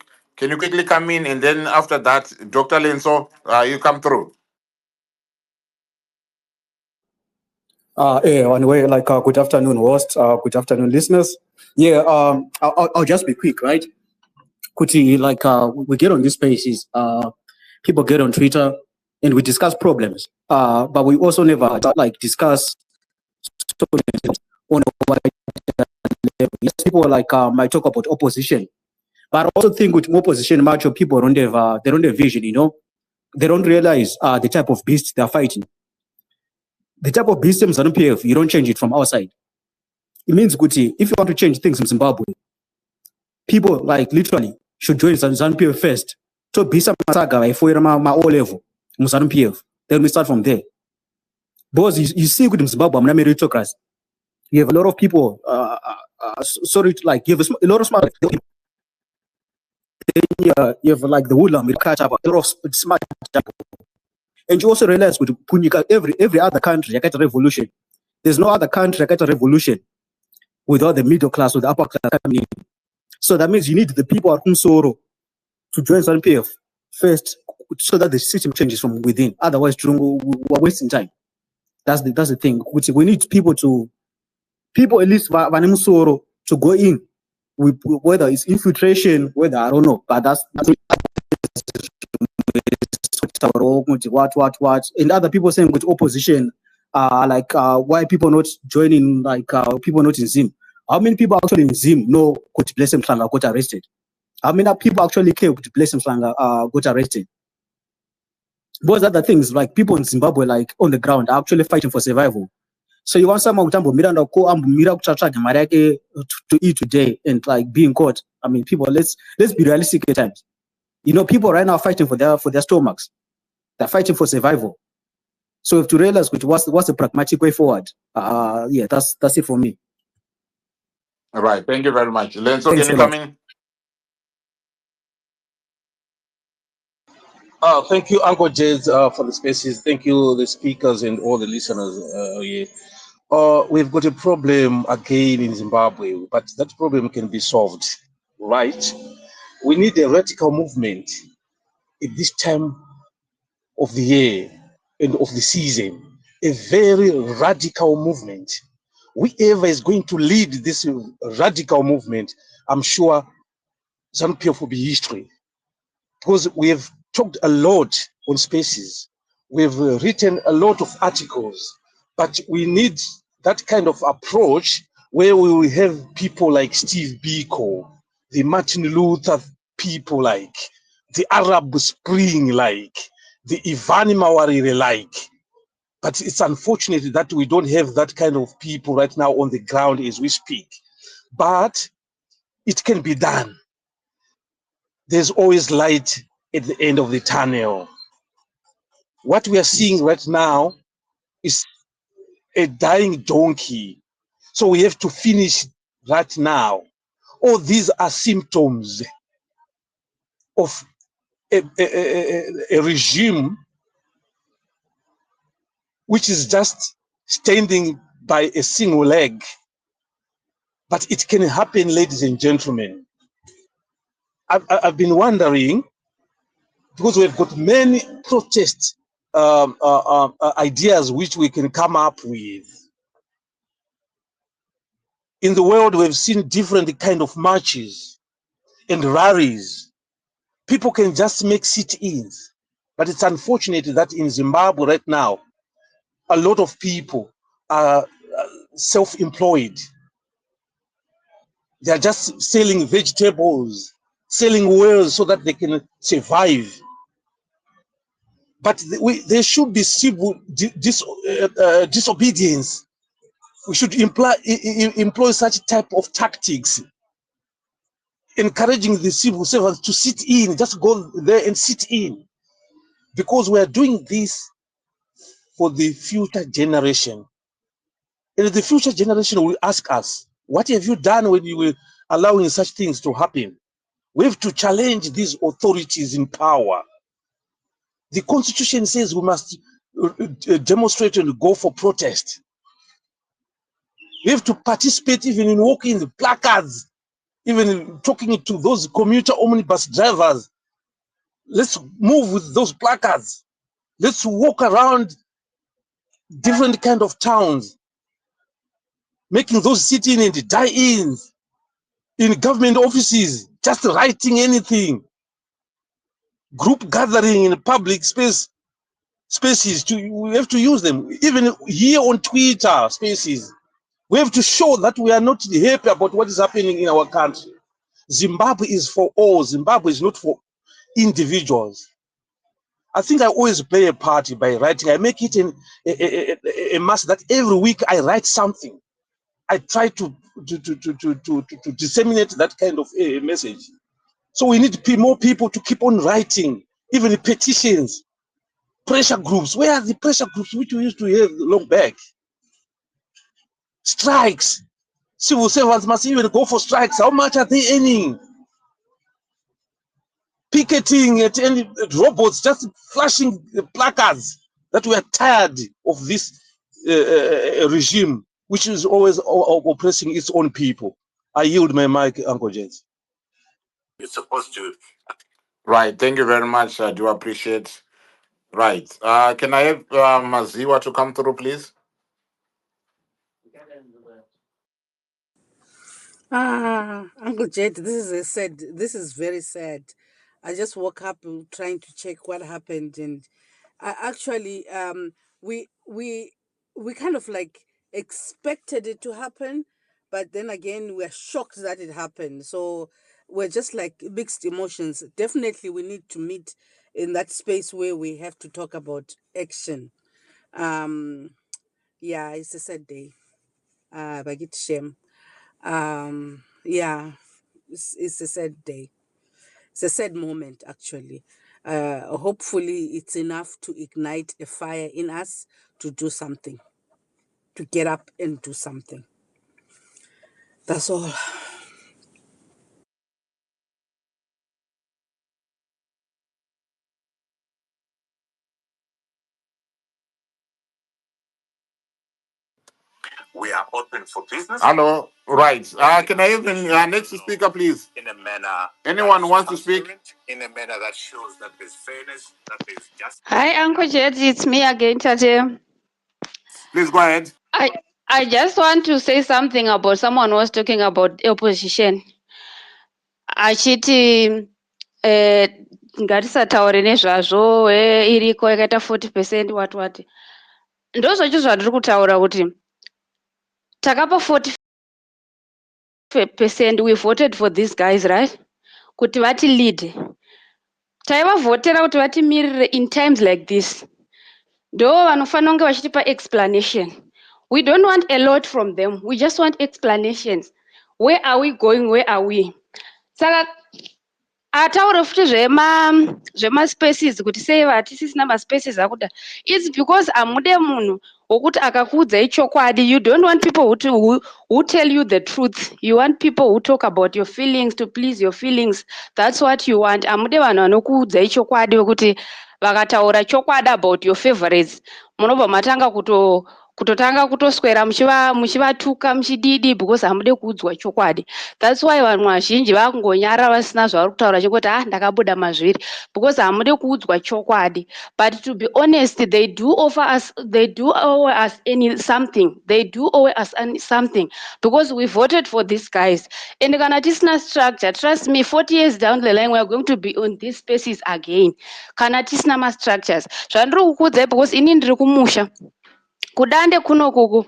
Speaker 1: quickly come in, and then after that, Dr. Lenso, you come through.
Speaker 7: Anyway, good afternoon, host. Good afternoon, listeners. Yeah, I'll just be quick, right? Kuti, we get on these spaces, people get on Twitter, and we discuss problems. But we also never discuss on a wider level. Yes, people might talk about opposition, but I also think with opposition, much of people don't have vision. They don't realize the type of beast they're fighting. The type of beast in ZANU-PF, you don't change it from outside. It means, Guti, if you want to change things in Zimbabwe, people literally should join ZANU-PF first So bisa masaga baifoira ma O level muzanu PF. Then we start from there. Because you see with Zimbabwe, I'm not meritocracy. You have a lot of people. Sorry, like you have a lot of smart. You have like the Wulam, you catch up a lot of smart people. And you also realize with Punika, every other country, I get a revolution. There's no other country I get a revolution without the middle class or the upper class coming in. So that means you need the people at Soro to join ZANU-PF first, so that the system changes from within. Otherwise, we're wasting time. That's the thing. We need people at least Soro to go in. Whether it's infiltration, whether I don't know, but that's what. And other people saying with opposition, why people not joining, people not in Zim. How many people actually in Zim know Coach Blessing Flanga got arrested? How many people actually care Coach Blessing Flanga got arrested? Those other things, like people in Zimbabwe, like on the ground, are actually fighting for survival. So you want someone to eat today and like being caught. I mean, people, let's be realistic at times. You know, people right now are fighting for their stomachs. They're fighting for survival. So we have to realize what's the pragmatic way forward. Yeah, that's it for me.
Speaker 1: All right, thank you very much. Lenzo, can you come in?
Speaker 8: Thank you, Uncle Jez, for the spaces. Thank you, the speakers and all the listeners. We've got a problem again in Zimbabwe, but that problem can be solved, right? We need a radical movement at this time of the year and of the season, a very radical movement. Whoever is going to lead this radical movement, I'm sure ZANU-PF will be history, because we have talked a lot on spaces. We've written a lot of articles, but we need that kind of approach where we will have people like Steve Biko, the Martin Luther people like, the Arab Spring like, the Ivan Mawarire like. But it's unfortunate that we don't have that kind of people right now on the ground as we speak. But it can be done. There's always light at the end of the tunnel. What we are seeing right now is a dying donkey. So we have to finish right now. All these are symptoms of a regime which is just standing by a single leg. But it can happen, ladies and gentlemen. I've been wondering, because we've got many protest ideas which we can come up with. In the world, we've seen different kind of marches and rallies. People can just make sit-ins. But it's unfortunate that in Zimbabwe right now, a lot of people are self-employed. They're just selling vegetables, selling wares so that they can survive. But there should be civil disobedience. We should employ such type of tactics, encouraging the civil servants to sit in, just go there and sit in. Because we are doing this for the future generation. And the future generation will ask us, what have you done when you were allowing such things to happen? We have to challenge these authorities in power. The Constitution says we must demonstrate and go for protest. We have to participate even in walking the placards, even talking to those commuter omnibus drivers. Let's move with those placards. Let's walk around different kind of towns, making those sit-in and die-ins in government offices, just writing anything. Group gathering in public spaces, we have to use them. Even here on Twitter spaces, we have to show that we are not happy about what is happening in our country. Zimbabwe is for all. Zimbabwe is not for individuals. I think I always play a party by writing. I make it a must that every week I write something. I try to disseminate that kind of message. So we need more people to keep on writing, even petitions, pressure groups. Where are the pressure groups which we used to have long back? Strikes. Civil servants must even go for strikes. How much are they earning? Picketing at any robots, just flashing placards that we are tired of this regime, which is always oppressing its own people. I yield my mic, Uncle James.
Speaker 1: You're supposed to. Right. Thank you very much. I do appreciate. Right. Can I have Maziwa to come through, please?
Speaker 9: Uncle Jed, this is very sad. I just woke up trying to check what happened, and I actually we kind of like expected it to happen, but then again we're shocked that it happened. So we're just like mixed emotions. Definitely we need to meet in that space where we have to talk about action. Um yeah, it's a sad day. But it's shame. Yeah, it's a sad day. It's a sad moment, actually. Hopefully, it's enough to ignite a fire in us to do something, to get up and do something. That's all.
Speaker 1: We are open for business. Hello. Right. Can I have the next speaker, please? In a manner. Anyone wants to speak? In a manner that shows that there's fairness, that there's justice.
Speaker 5: Hi, Uncle Jet. It's me again, Tate.
Speaker 1: Please go ahead.
Speaker 5: I just want to say something about someone was talking about opposition. Achiti ngatisataure nezvazvo iriko yakaita 40% what ndozvacho zvandiri kutaura kuti takapa 40% we voted for these guys, right? Kuti vati lead taivavhotera kuti vatimirire in times like this. Ndo vanofanira kunge vachitipa explanation. We don't want a lot from them. We just want explanations. Where are we going? Where are we? Saka ataure futi zvema-spaces kuti sei vatisisina ma-spaces akuda. It's because amude munhu wokuti akakuudzai chokwadi. You don't want people who tell you the truth. You want people who talk about your feelings, to please your feelings. That's what you want. Amude vanhu vanokuudzai chokwadi wekuti vakataura chokwadi about your favorites. Munobva matanga kutotanga kutoswera muchivatuka muchididi because hamude kuudzwa chokwadi. That's why vanhu vazhinji vakungonyara vasina zvavari kutaura chekuti ndakabuda mazviri because hamude kuudzwa chokwadi. But to be honest, they do owe us something. They do owe us something because we voted for these guys. And kana tisina structure, trust me, 40 years down the line, we are going to be on these spaces again. Kana tisina ma-structures. Zvandiri kukuudzai because ini ndiri kumusha. Kudande kunokuku.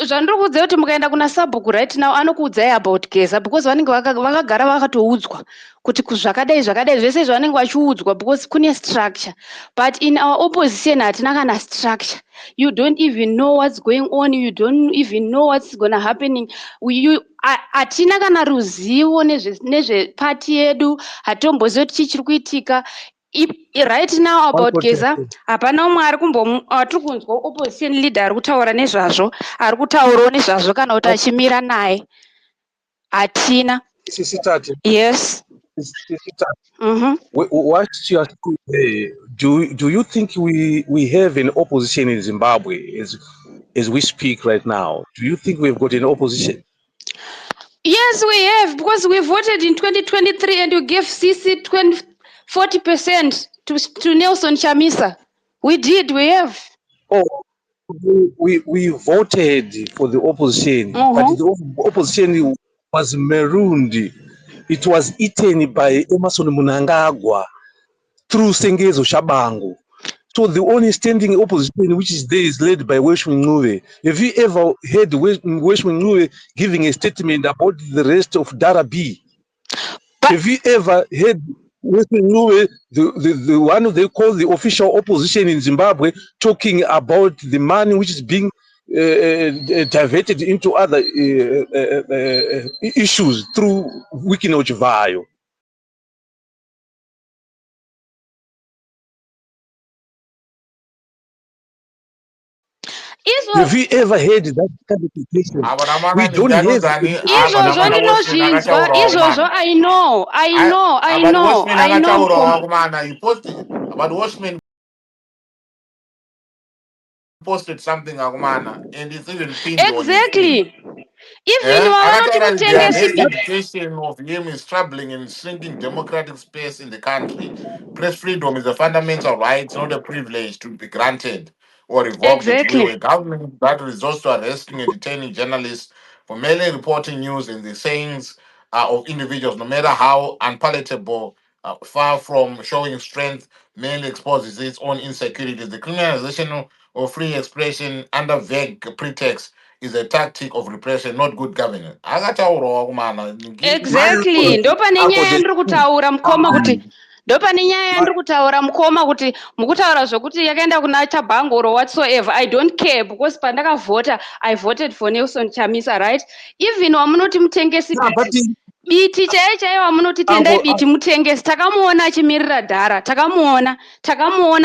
Speaker 5: Zvandiri kuudzai kuti mukaenda kuna sabhuku right now anokuudzai about geza because vanenge vakagara vakatoudzwa kuti zvakadai zvese zvavanenge vachiudzwa because kune structure. But in our opposition hatina kana structure. You don't even know what's going on. You don't even know what's gonna happen. Hatina kana ruzivo nezvepati yedu. Hatombozivi kuti chiri kuitika. Right now about geza hapana umwe atiri kunzwa opposition leader ari kutaura nezvazvo, ari kutaurawo nezvazvo kana kuti achimira naye. Hatina. Yes.
Speaker 8: What you are saying, do you think we have an opposition in Zimbabwe as we speak right now? Do you think we've got an opposition?
Speaker 5: Yes, we have, because we voted in 2023 and we gave CC 40% to Nelson Chamisa. We did, we have.
Speaker 8: Oh, we voted for the opposition, but the opposition was marooned. It was eaten by Emerson Mnangagwa through Sengezo Shabangu. So the only standing opposition which is there is led by Weshwe Ncube. Have you ever heard Weshwe Ncube giving a statement about the rest of Dhara B? Have you ever heard Weshwe Ncube, the one they call the official opposition in Zimbabwe, talking about the money which is being diverted into other issues through Wikino Chivayo? Have you ever heard that kind of situation?
Speaker 1: Ava
Speaker 8: We
Speaker 1: ramangani
Speaker 8: don't have
Speaker 1: ndinozani apa
Speaker 5: izvozvo
Speaker 1: namana Watchmen
Speaker 5: ndinozvinzwa
Speaker 1: akataurawo
Speaker 5: izvozvo
Speaker 1: kumana. But Watchmen
Speaker 5: I know
Speaker 1: akataurawo kumana. He posted, but Watchmen posted something akumana and it's even pinned on his thing.
Speaker 5: exactly even vavanoti
Speaker 1: Akataura that their
Speaker 5: mutengesi
Speaker 1: very invitation of him is troubling and shrinking democratic space in the country. Press freedom is a fundamental right, not a privilege to be granted or revoked at will. A
Speaker 5: exactly
Speaker 1: government that resorts to arresting and detaining journalists for merely reporting news and the sayings of individuals, no matter how unpalatable, far from showing strength, mainly exposes its own insecurities. The criminalization of free expression under vague pretext is a tactic of repression, not good governance. Akataurawo kumana.
Speaker 8: my
Speaker 5: exactly
Speaker 8: lord,
Speaker 5: ndopane
Speaker 8: Uncle
Speaker 5: nyaya
Speaker 8: Jesse.
Speaker 5: yandiri kutaura mukoma kuti ndopane nyaya yandiri kutaura mukoma kuti mukutaura zvokuti yakaenda kuna chabhangoro whatsoever I don't care because pandakavhota I voted for Nelson Chamisa, right? Even wamunoti mutengesi
Speaker 8: Yeah, but
Speaker 5: biti chaiyo chaiyo wamunoti tendai
Speaker 8: Uncle,
Speaker 5: biti mutengesi takamuona achimirira Dhara, takamuona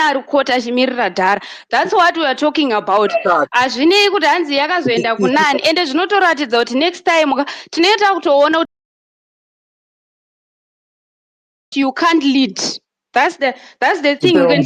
Speaker 5: ari kota achimirira Dhara. That's what we are talking about. Hazvinei kuti hanzi yakazoenda kunani ende zvinotoratidza kuti next time tinoita kutoona kuti you can't lead. That's the thing we can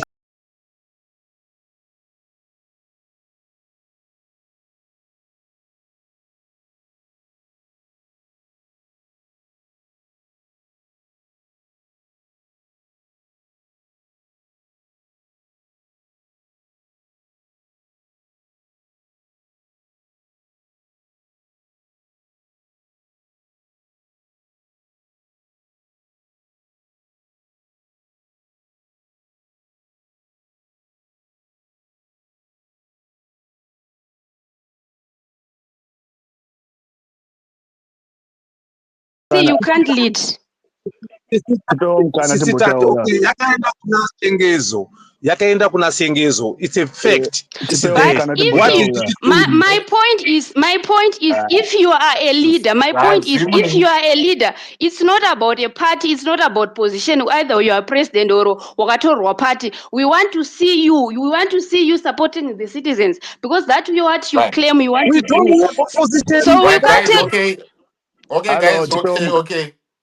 Speaker 5: see you can't lead.
Speaker 8: Sisi tati, okay, yakaenda kuna sengezo. It's a fact. It's there.
Speaker 5: But if
Speaker 8: What
Speaker 5: you,
Speaker 8: did it do?
Speaker 5: my point is, if you are a leader, my point is, if you are a leader, it's not about a party, it's not about position. Either you are president or wakatorwa party. We want to see you. We want to see you supporting the citizens because that's what you
Speaker 1: Right.
Speaker 5: claim you want
Speaker 8: We
Speaker 5: to
Speaker 8: don't
Speaker 5: do.
Speaker 8: have opposition.
Speaker 5: So we
Speaker 1: Right,
Speaker 5: can't
Speaker 1: guys,
Speaker 5: take.
Speaker 1: okay. Okay, guys,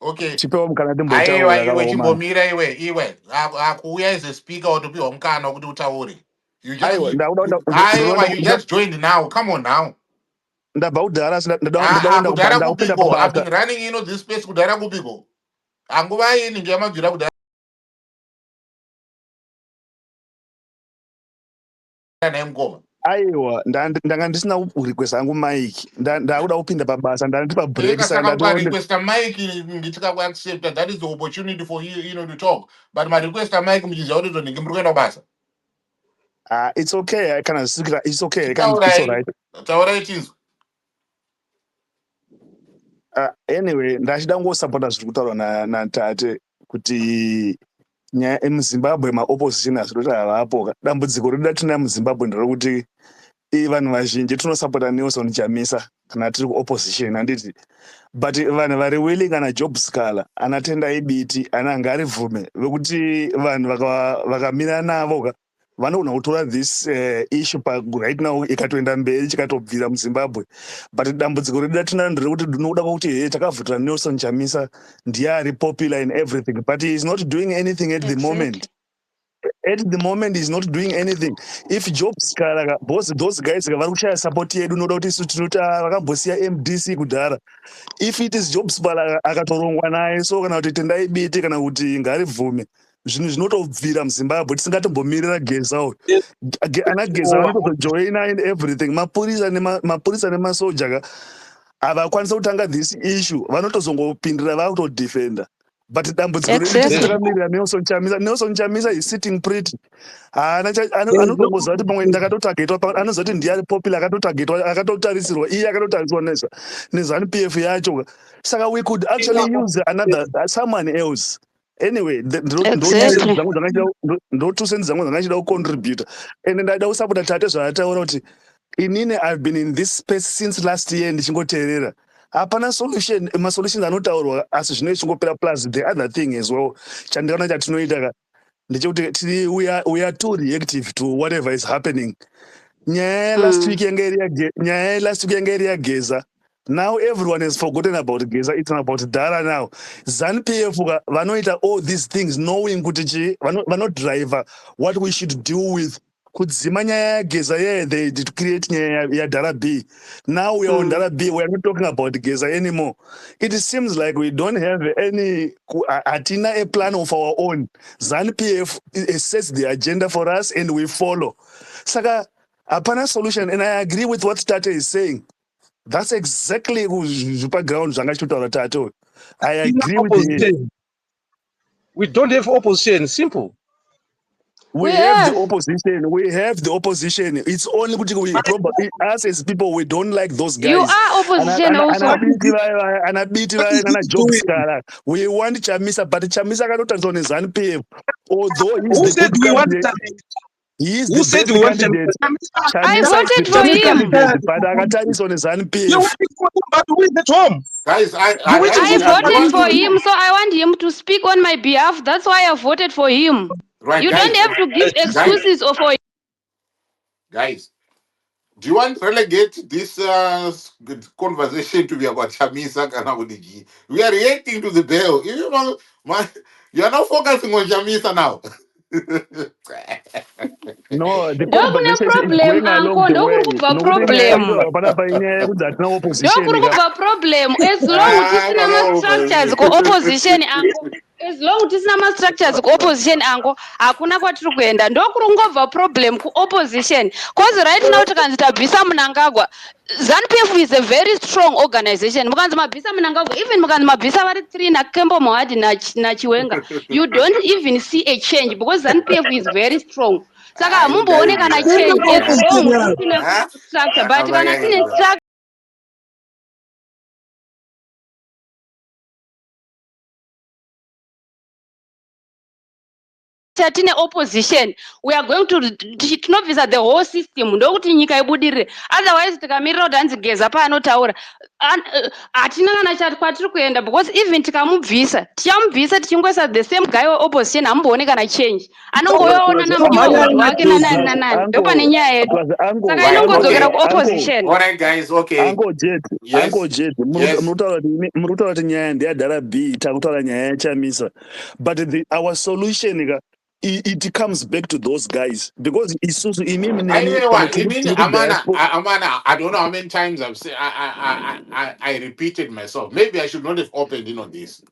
Speaker 1: okay.
Speaker 10: chipewo mukana
Speaker 1: Aiwa
Speaker 10: timbotaura
Speaker 1: iwe
Speaker 10: kakaomana.
Speaker 1: chimbomira iwe akuuya as a speaker wotopiwa mukana wekuti utaure.
Speaker 10: Aiwa
Speaker 1: Aiwa, you just joined now. Come on now.
Speaker 10: ndabva kudhara ndada
Speaker 1: Kudhara
Speaker 10: kupinda
Speaker 1: kupiko. I've
Speaker 10: pabasa.
Speaker 1: been running this space kudhara kupiko. Anguva ini ndiyamabvira kudhara naimukoma.
Speaker 10: Aiwa ndanga ndisina kurequest hangu mike ndakuda kupinda pabasa ndanditi pabreak saka
Speaker 1: Saka
Speaker 10: ndatoona
Speaker 1: request Mike ngitika accept that is the opportunity for you to talk. But my request Mike muchiziva kuti ndinge muri kuenda kubasa.
Speaker 10: it's okay kana zvisikira it's okay it's alright.
Speaker 1: Taurai chinzwa.
Speaker 10: Anyway ndachida ngosapota zviri kutaurwa natate kuti nyaya emuzimbabwe maopposition azvinoti havapo. Dambudziko redu ratinaa muzimbabwe nderekuti vanhu vazhinji tinosapota Nelson Chamisa kana tiri kuopposition handiti, but vanhu vari willing kana Job Scala ana Tendai Biti ana Ngarivume vekuti vanhu vakamira navo vanogona kutora this issue right now ikatoenda mberi chikatobvira muzimbabwe. But dambudziko redu ratinaro nderekuti ndinoda kuti takavhotera Nelson Chamisa ndiye ari popular in everything, but he is not doing anything at the moment. At the moment he's not doing anything. If Job Scala those guys vari kushaya support yedu noda kuti isu tinoti vakambosiya MDC kudhara. If it is Job Scala akatorongwa naye so kana kuti Tendai Biti kana kuti Ngarivume zvinhu zvinotobvira muzimbabwe tisingatombomirira Gezau. Ana Gezau anotozojoina in everything. Mapurisa nemasoja havakwanisa kutanga this issue vanotozongopindira vakutodefenda. But dambudziko redu takamirira Nelson Chamisa is sitting pretty. Anotongoziva kuti pamwe ndakatotargetwa anoziva kuti ndiye ari popular akatotargetwa akatotarisirwa iye akatotariswa neZANU-PF yacho. Saka we could actually use another someone else. Anyway, ndo 2 cents dzangu dzangachida kucontribute and ndada kusapota tate zvaataura kuti inini I've been in this space since last year ndichingoteerera. Hapana solution, masolutions anotaurwa asi zvino chingopera plus the other thing as well. Chandikaona chatinoita ndechekuti we are too reactive to whatever is happening. last week Geza. Now everyone has forgotten about Geza. It's about Dhara now. ZANU-PF vanoita all these things knowing kuti vanot driver what we should do with kudzima nyaya yaGeza. Yeah, they did create nyaya ya Dhara B. Now we are on Dhara B. We are not talking about Geza anymore. It seems like we don't have any atina a plan of our own. ZANU-PF sets the agenda for us and we follow. Saka apana solution, and I agree with what Tate is saying. That's exactly ground. I agree with you.
Speaker 8: We don't have opposition. Simple.
Speaker 10: We have the opposition. We have the opposition. It's only we probably us as people we don't like those guys.
Speaker 5: You are opposition also.
Speaker 10: We want Chamisa, but Chamisa cannot on his ZANU-PF. Although he's
Speaker 8: Who
Speaker 10: the
Speaker 8: said
Speaker 10: good
Speaker 8: we want
Speaker 10: candidate. He is
Speaker 8: Who
Speaker 10: the
Speaker 8: said
Speaker 10: best
Speaker 8: we want
Speaker 10: candidate.
Speaker 5: I voted for him.
Speaker 10: But Agatha on his ZANU-PF.
Speaker 8: You voted for him, but who is at home?
Speaker 1: Guys,
Speaker 5: I voted for him, so I want him to speak on my behalf. That's why I voted for him.
Speaker 1: Right,
Speaker 5: you
Speaker 1: guys,
Speaker 5: don't have to give excuses for him.
Speaker 1: Guys, do you want to relegate this conversation to be about Chamisa Kanawudiji? We are reacting to the bill. You know, you are not focusing on Chamisa now.
Speaker 10: No, the
Speaker 5: Don't have problem, uncle. Don't have problem. Don't have problem. As long as it's not structures go opposition, uncle. As long as it's not structures go opposition, uncle. Hakuna kwatiri kuenda. Ndokurungova problem ku opposition. Cause right now tikanzita Bisa Mnangagwa. ZANU-PF is a very strong organization. Mukanzima Bisa Mnangagwa, even mukanzima Bisa vari 3 na Kembo Mohadi na Chiwenga. You don't even see a change because ZANU-PF is very strong. Saka hamumboone kana change as long as tina structure, but kana tine structure tine opposition, we are going to tinovisa the whole system ndokuti nyika ibudirire. Otherwise tikamirira kuti hanzi Geza paanotaura hatina kana kwatiri kuenda, because even tikamubvisa tichingoisa the same guy opposition hamumboone kana change. Anongoona namunyori wake nanani ndopane nyaya yedu. Saka inongodzokera ku opposition.
Speaker 1: All right, guys, okay.
Speaker 10: Uncle Jet, murutaura kuti nyaya ndeyadhara B takutaura nyaya yaChamisa, but our solution it comes back to those guys because isusu
Speaker 1: Amana, I don't know how many times I've said I repeated myself. Maybe I should not have opened in on this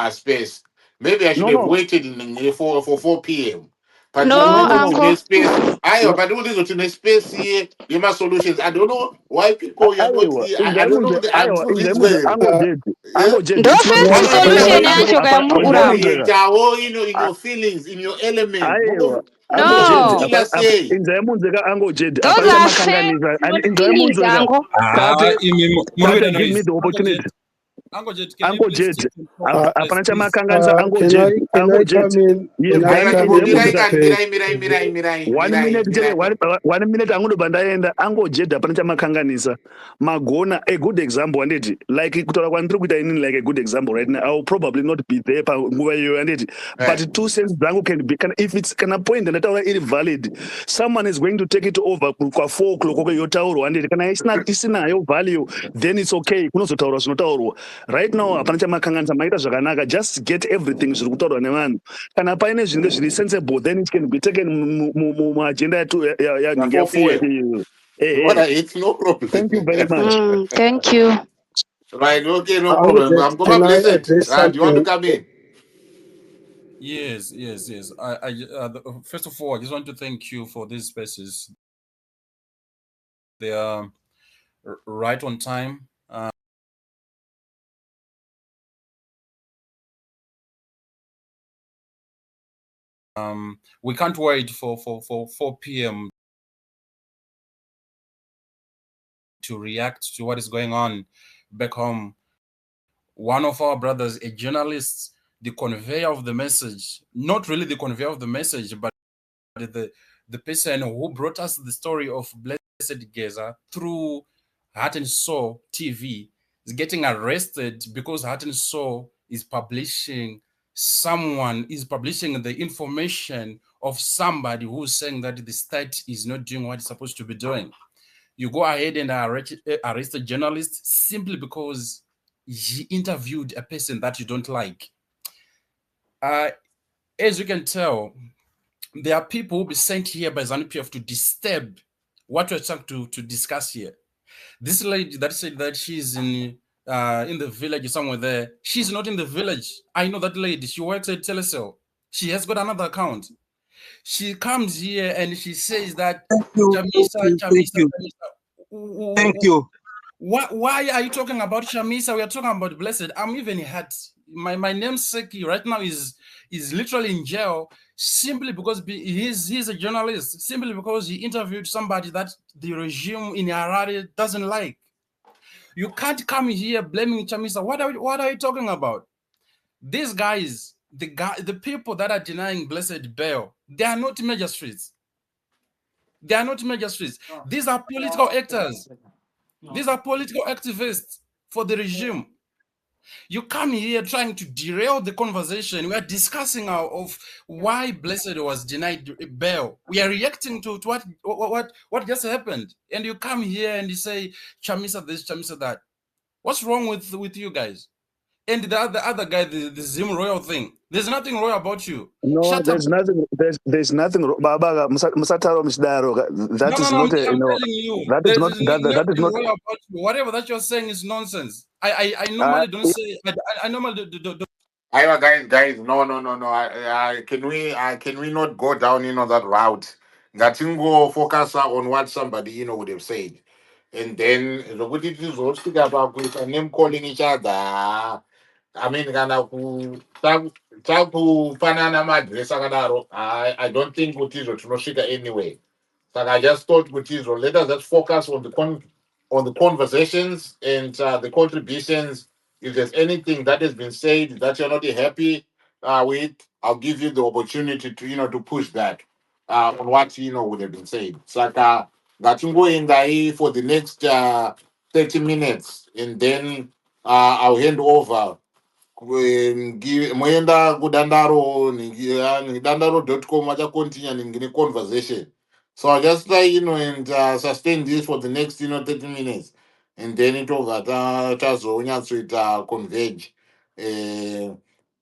Speaker 1: space. Maybe I should have waited for 4 p.m. But
Speaker 5: Uncle.
Speaker 1: Space. But all this in a space here, you must solutions. I don't know why people are not here. I don't know I'm through this way.
Speaker 5: Don't face solution yacho kayamurkuramba.
Speaker 1: In your feelings, in your element.
Speaker 5: No. Those are fair feelings, uncle.
Speaker 10: Give me the opportunity.
Speaker 11: Uncle Jet,
Speaker 10: Uncle Jet,
Speaker 2: Can I come in?
Speaker 10: One minute angonobandaenda Uncle Jet apana chamakanganisa magona a good example anditi like kutaura kwandiri kuita inini like a good example right now. I will probably not be there panguva iyoyo anditi, but 2 cents dzangu can be if it's kana point ndataura iri valid, someone is going to take it over kwa 4 o'clock yotaurwa anditi kana isinayo value then it's okay kunozotaurwa zvinotaurwa. Right now hapana chamakanganisa maita zvakanaka, just get everything zviri kutaurwa nevanhu. Kana paine zvinenge zviri sensible then it can be taken muagenda yanenge yafuwa.
Speaker 1: It's no problem.
Speaker 10: Thank you very much.
Speaker 5: Thank you.
Speaker 1: Right, okay, no problem. I'm going to listen. Do you want to come in?
Speaker 11: Yes. First of all, I just want to thank you for these spaces. They are right on time. We can't wait for 4 p.m. to react to what is going on back home. One of our brothers, a journalist, the conveyor of the message, not really the conveyor of the message, but the person who brought us the story of Blessed Geza through Heart and Soul TV, is getting arrested because Heart and Soul is publishing the information of somebody who's saying that the state is not doing what it's supposed to be doing. You go ahead and arrest a journalist simply because he interviewed a person that you don't like. As you can tell, there are people who will be sent here by ZANU-PF to disturb what we're trying to discuss here. This lady that said that she's in the village somewhere there, she's not in the village. I know that lady. She works at Telecel. She has got another account. She comes here and she says that Chamisa.
Speaker 8: Thank you.
Speaker 11: Why are you talking about Chamisa? We are talking about Blessed. I'm even hurt. My namesake right now is literally in jail simply because he's a journalist, simply because he interviewed somebody that the regime in Harare doesn't like. You can't come here blaming Chamisa. What are you talking about? These guys, the people that are denying Blessed bail, they are not magistrates. They are not magistrates. These are political actors. These are political activists for the regime. You come here trying to derail the conversation. We are discussing of why Blessed was denied bail. We are reacting to what just happened. And you come here and you say, Chamisa this, Chamisa that. What's wrong with you guys? And the other guy, the Zim Royal thing. There's nothing royal about you.
Speaker 10: No,
Speaker 11: Shut
Speaker 10: there's
Speaker 11: up.
Speaker 10: nothing. There's nothing. Baba, Musataro Misdaro. That is not.
Speaker 11: I'm telling you,
Speaker 10: That is not. That is not.
Speaker 11: royal about you. Whatever that you're saying is nonsense. I normally don't say. I normally do.
Speaker 1: Guys, no. Can we not go down, that route? Gatingo focus on what somebody, would have said. And then the good it is also about with a name calling each other. I mean, taku panana madre sakadaro. I don't think Gutizo to Noshika anyway. So I just thought Gutizo, let us just focus on the conversations and the contributions. If there's anything that has been said that you're not happy with, I'll give you the opportunity to to push back on what would have been said. It's like that you go in there for the next 30 minutes, and then I'll hand over. Moenda kudandaro dandaro.com achakontinua ngine conversation. So I just try, and sustain this for the next 30 minutes, and then it over tazonyatsoita converge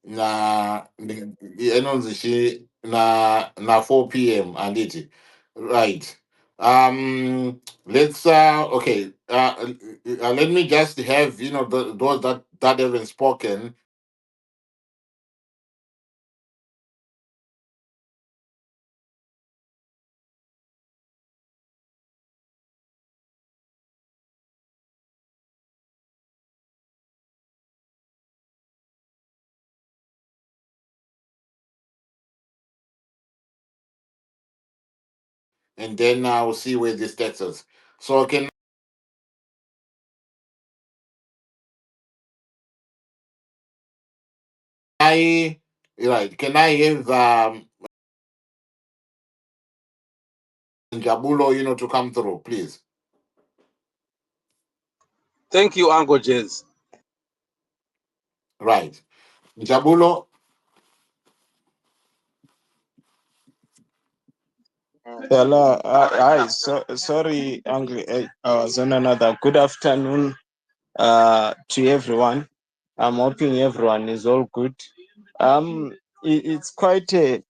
Speaker 1: na enonzishi na 4 p.m. and it right. Let's okay. Let me just have those that haven't spoken. And then we'll see where this takes us. So can I Can I have Jabulo, to come through, please?
Speaker 8: Thank you, Uncle Jez.
Speaker 1: Right. Jabulo.
Speaker 12: Hello, hi. Sorry, Angry. I was on another. Good afternoon, to everyone. I'm hoping everyone is all good. It's quite a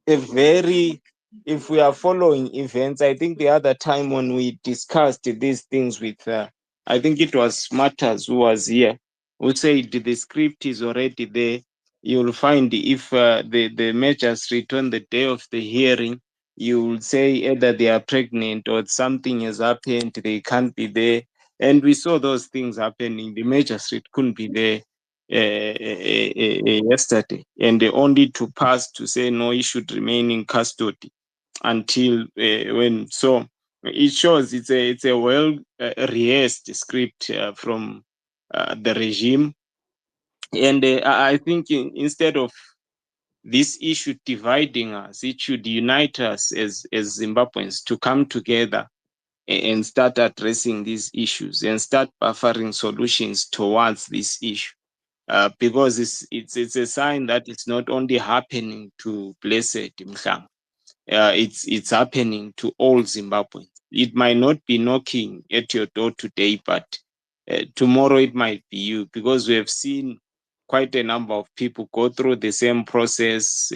Speaker 12: very. If we are following events, I think the other time when we discussed these things with, I think it was Matters who was here, who said the script is already there. You'll find if the magistrate on the day of the hearing, you will say either they are pregnant or something has happened, they can't be there. And we saw those things happening. The magistrate couldn't be there yesterday, and they only to pass to say no, he should remain in custody until when. So it shows it's a well rehearsed script from the regime, and I think instead of this issue dividing us, it should unite us as Zimbabweans to come together and start addressing these issues and start offering solutions towards this issue. Because it's a sign that it's not only happening to Blessed Mhlanga. it's happening to all Zimbabweans. It might not be knocking at your door today, but tomorrow it might be you, because we have seen quite a number of people go through the same process,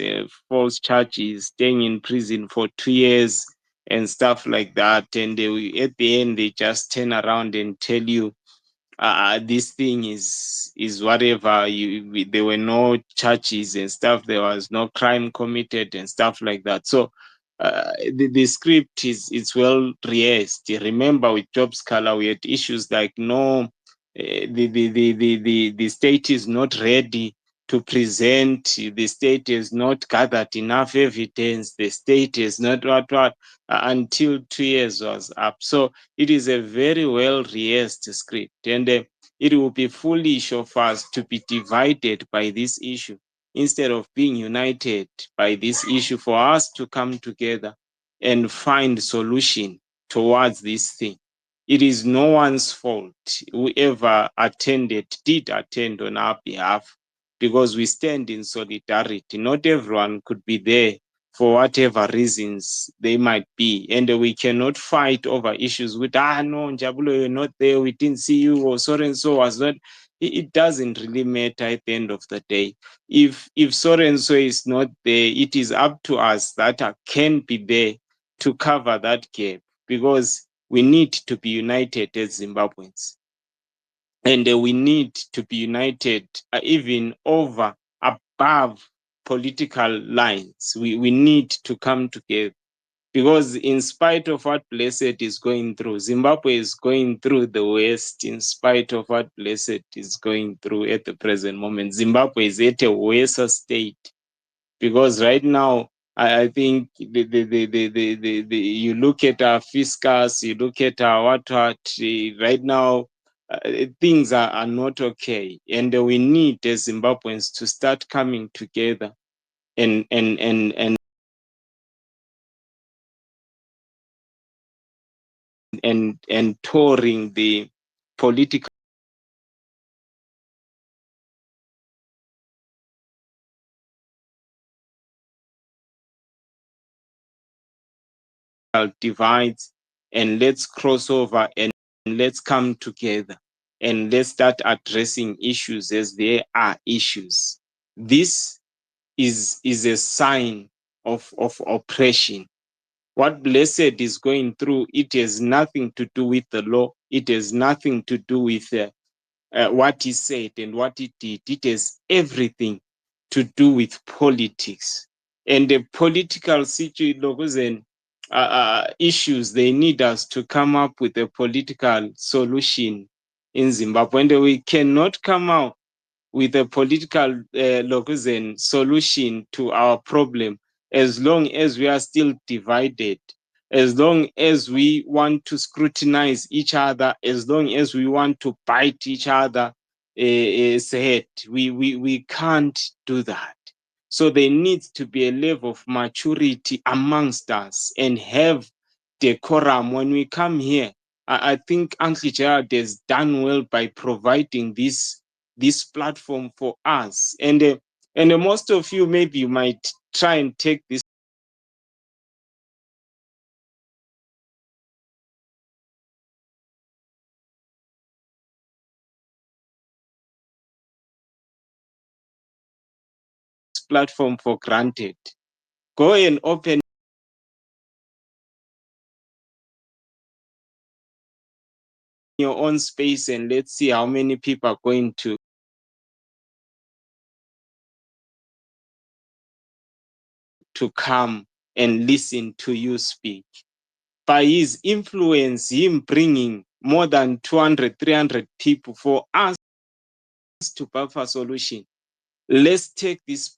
Speaker 12: false charges, staying in prison for 2 years and stuff like that. And at the end, they just turn around and tell you, this thing is whatever. There were no charges and stuff. There was no crime committed and stuff like that. So the script is well rehearsed. Remember, with Job Scholar, we had issues like the state is not ready to present. The state has not gathered enough evidence. The state is not what until 2 years was up. So it is a very well rehearsed script, and it will be foolish of us to be divided by this issue instead of being united by this issue, for us to come together and find solution towards this thing. It is no one's fault. Whoever did attend on our behalf, because we stand in solidarity. Not everyone could be there for whatever reasons they might be. And we cannot fight over issues with, no, Njabulo, you're not there, we didn't see you, or so and so was not. It doesn't really matter at the end of the day. If so and so is not there, it is up to us that can be there to cover that gap, because we need to be united as Zimbabweans. And we need to be united even above political lines. We need to come together, because in spite of what Blessed is going through, Zimbabwe is going through the worst. In spite of what Blessed is going through at the present moment, Zimbabwe is at a worse state, because right now, I think you look at our fiscus, you look at our what right now, things are not okay, and we need as Zimbabweans to start coming together and touring the political divides, and let's cross over and let's come together and let's start addressing issues as there are issues. This is a sign of oppression. What Blessed is going through, it has nothing to do with the law. It has nothing to do with what he said and what he did. It has everything to do with politics. And the political situation, issues, they need us to come up with a political solution in Zimbabwe. And we cannot come out with a political solution to our problem as long as we are still divided, as long as we want to scrutinize each other, as long as we want to bite each other head. We can't do that. So there needs to be a level of maturity amongst us and have decorum when we come here. I think Uncle Gerald has done well by providing this platform for us. And most of you, maybe you might try and take this platform for granted. Go and open your own space and let's see how many people are going to come and listen to you speak. By his influence, him bringing more than 200, 300 people for us to buffer solution. Let's take this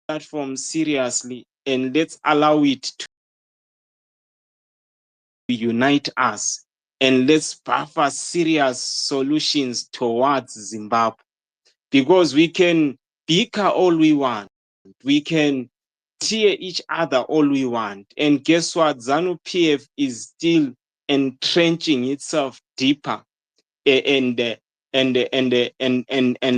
Speaker 12: platform seriously and let's allow it to unite us, and let's buffer serious solutions towards Zimbabwe, because we can bicker all we want, we can tear each other all we want, and guess what? ZANU PF is still entrenching itself deeper and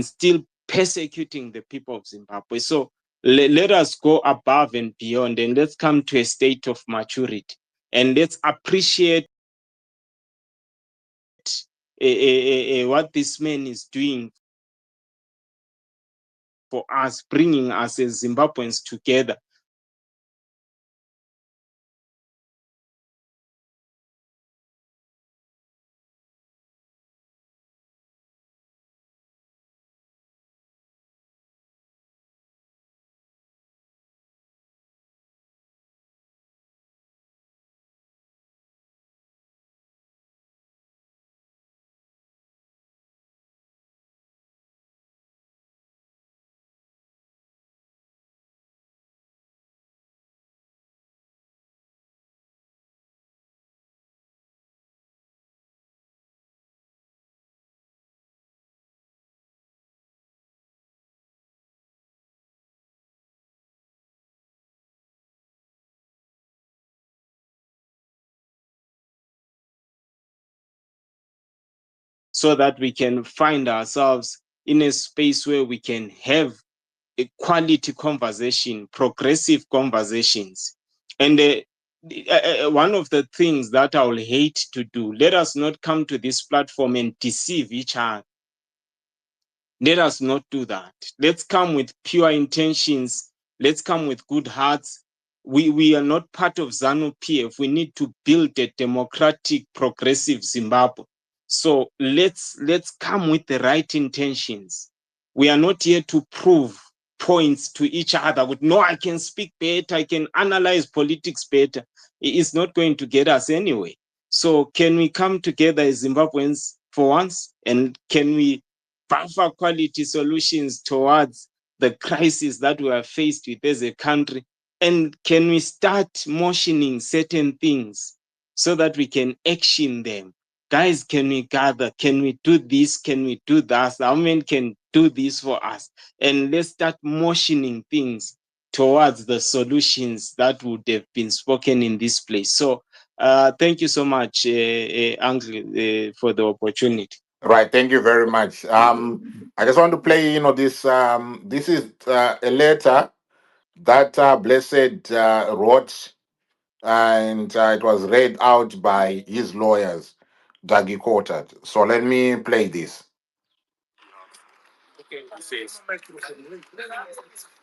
Speaker 12: still persecuting the people of Zimbabwe. So let us go above and beyond, and let's come to a state of maturity, and let's appreciate what this man is doing for us, bringing us as Zimbabweans together. So that we can find ourselves in a space where we can have a quality conversation, progressive conversations. And one of the things that I will hate to do, let us not come to this platform and deceive each other. Let us not do that. Let's come with pure intentions. Let's come with good hearts. We are not part of ZANU-PF. We need to build a democratic, progressive Zimbabwe. So let's come with the right intentions. We are not here to prove points to each other with, no, I can speak better, I can analyze politics better. It's not going to get us anyway. So can we come together as Zimbabweans for once? And can we offer quality solutions towards the crisis that we are faced with as a country? And can we start motioning certain things so that we can action them? Guys, can we gather? Can we do this? Can we do that? Our men can do this for us. And let's start motioning things towards the solutions that would have been spoken in this place. So thank you so much, Uncle, for the opportunity.
Speaker 1: Right. Thank you very much. I just want to play, this. This is a letter that Blessed wrote, and it was read out by his lawyers, Dougie Quartered. So let me play this. It says,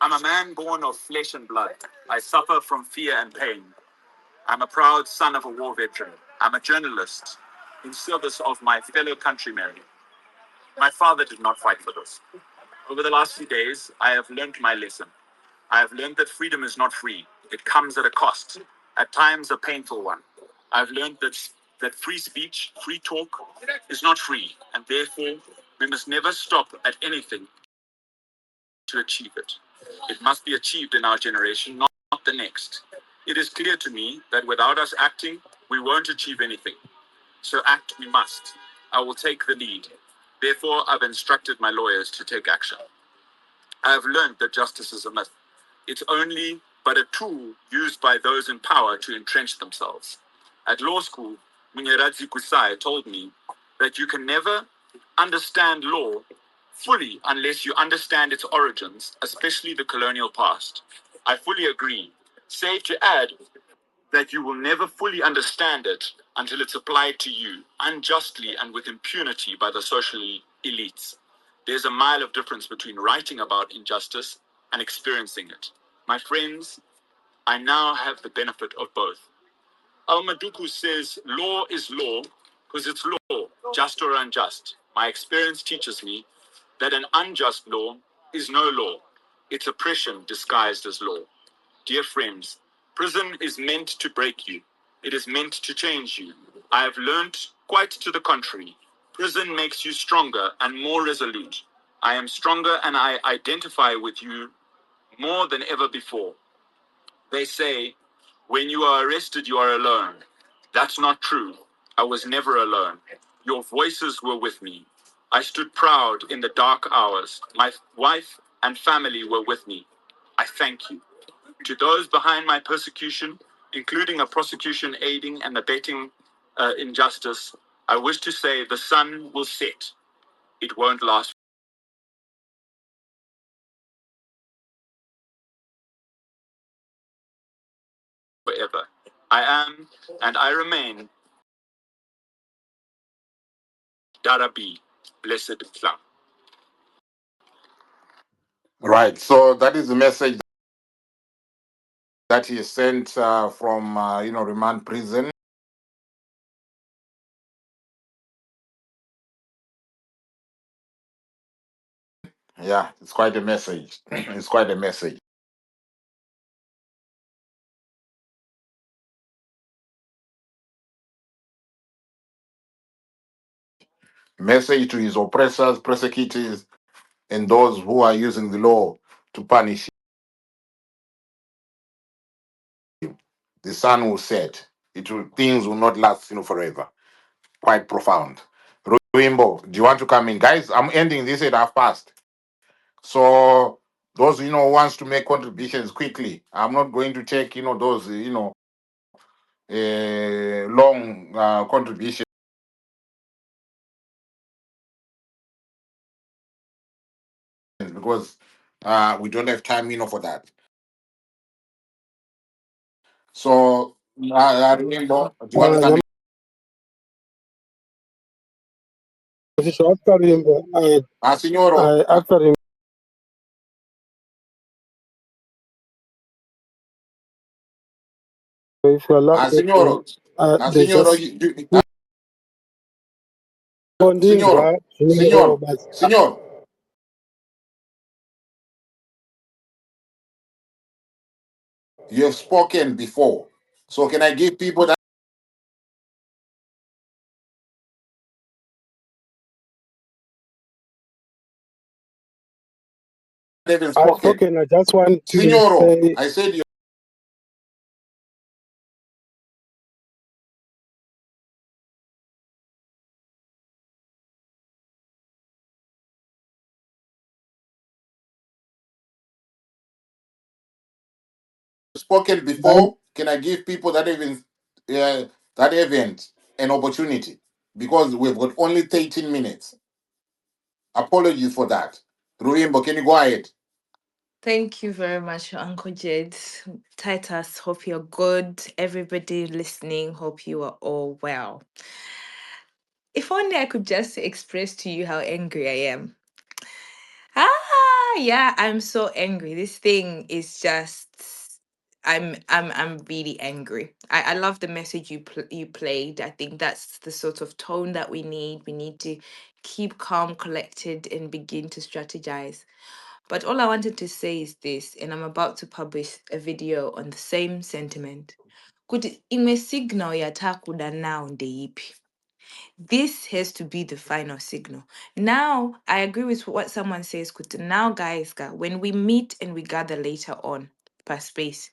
Speaker 1: I'm a man born of flesh and blood. I suffer from fear and pain. I'm a proud son of a war veteran. I'm a journalist in service of my fellow countrymen. My father did not fight for this. Over the last few days, I have learned my lesson. I have learned that freedom is not free. It comes at a cost, at times a painful one. I've learned that free speech, free talk, is not free, and therefore we must never stop at anything to achieve it. It must be achieved in our generation, not the next. It is clear to me that without us acting, we won't achieve anything. So act we must. I will take the lead. Therefore, I've instructed my lawyers to take action. I have learned that justice is a myth. It's only but a tool used by those in power to entrench themselves. At law school, Munyeradzi Kusai told me that you can never understand law fully unless you understand its origins, especially the colonial past. I fully agree. Save to add that you will never fully understand it until it's applied to you unjustly and with impunity by the social elites. There's a mile of difference between writing about injustice and experiencing it. My friends, I now have the benefit of both. Al-Maduku says law is law because it's law, just or unjust. My experience teaches me that an unjust law is no law. It's oppression disguised as law. Dear friends, prison is meant to break you. It is meant to change you. I have learned quite to the contrary. Prison makes you stronger and more resolute. I am stronger and I identify with you more than ever before. They say, when you are arrested, you are alone. That's not true. I was never alone. Your voices were with me. I stood proud in the dark hours. My wife and family were with me. I thank you. To those behind my persecution, including a prosecution aiding and abetting injustice, I wish to say the sun will set. It won't last forever. I am and I remain Dhara B, blessed Islam. Right. So that is the message that he sent from remand prison. Yeah, it's quite a message. It's quite a message. Message to his oppressors, persecutors, and those who are using the law to punish him. The sun will set. Things will not last forever. Quite profound. Ruimbo, do you want to come in? Guys, I'm ending this at 1:30. So those who wants to make contributions quickly. I'm not going to take those long contributions because we don't have time for that. So Ruimbo, do you want to come in?
Speaker 2: After him,
Speaker 1: Signoro,
Speaker 2: after him, if you allow
Speaker 1: Signoro,
Speaker 2: there's
Speaker 1: Signoro,
Speaker 2: just
Speaker 1: Signoro, Signor, Signor, you have spoken before. So can I give people that haven't
Speaker 2: I've
Speaker 1: spoken?
Speaker 2: spoken. I just want to
Speaker 1: Signoro,
Speaker 2: say,
Speaker 1: I said you have spoken before. Can I give people that event an opportunity? Because we've got only 13 minutes. Apologies for that. Ruimbo, can you go ahead?
Speaker 13: Thank you very much, Uncle Jed. Titus, hope you're good. Everybody listening, hope you are all well. If only I could just express to you how angry I am. Yeah, I'm so angry. This thing is just I'm really angry. I love the message you played. I think that's the sort of tone that we need. We need to keep calm, collected, and begin to strategize. But all I wanted to say is this, and I'm about to publish a video on the same sentiment. Kuti imwe signal yatakuda now ndeipi. This has to be the final signal. Now, I agree with what someone says, Kuti. Now, guys, when we meet and we gather later on per space,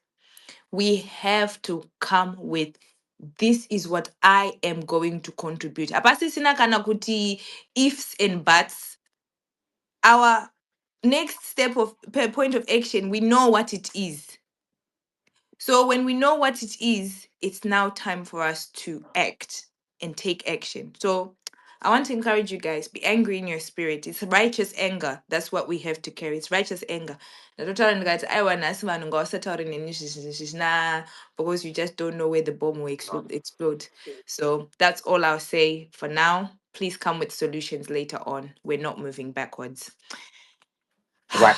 Speaker 13: we have to come with this is what I am going to contribute. Apasi sina kana kuti ifs and buts. Our next step of per point of action, we know what it is. So when we know what it is, it's now time for us to act and take action. So I want to encourage you guys, be angry in your spirit. It's righteous anger. That's what we have to carry. It's righteous anger. Now, don't tell guys, I want to nah, because you just don't know where the bomb will explode. So that's all I'll say for now. Please come with solutions later on. We're not moving backwards.
Speaker 1: Right.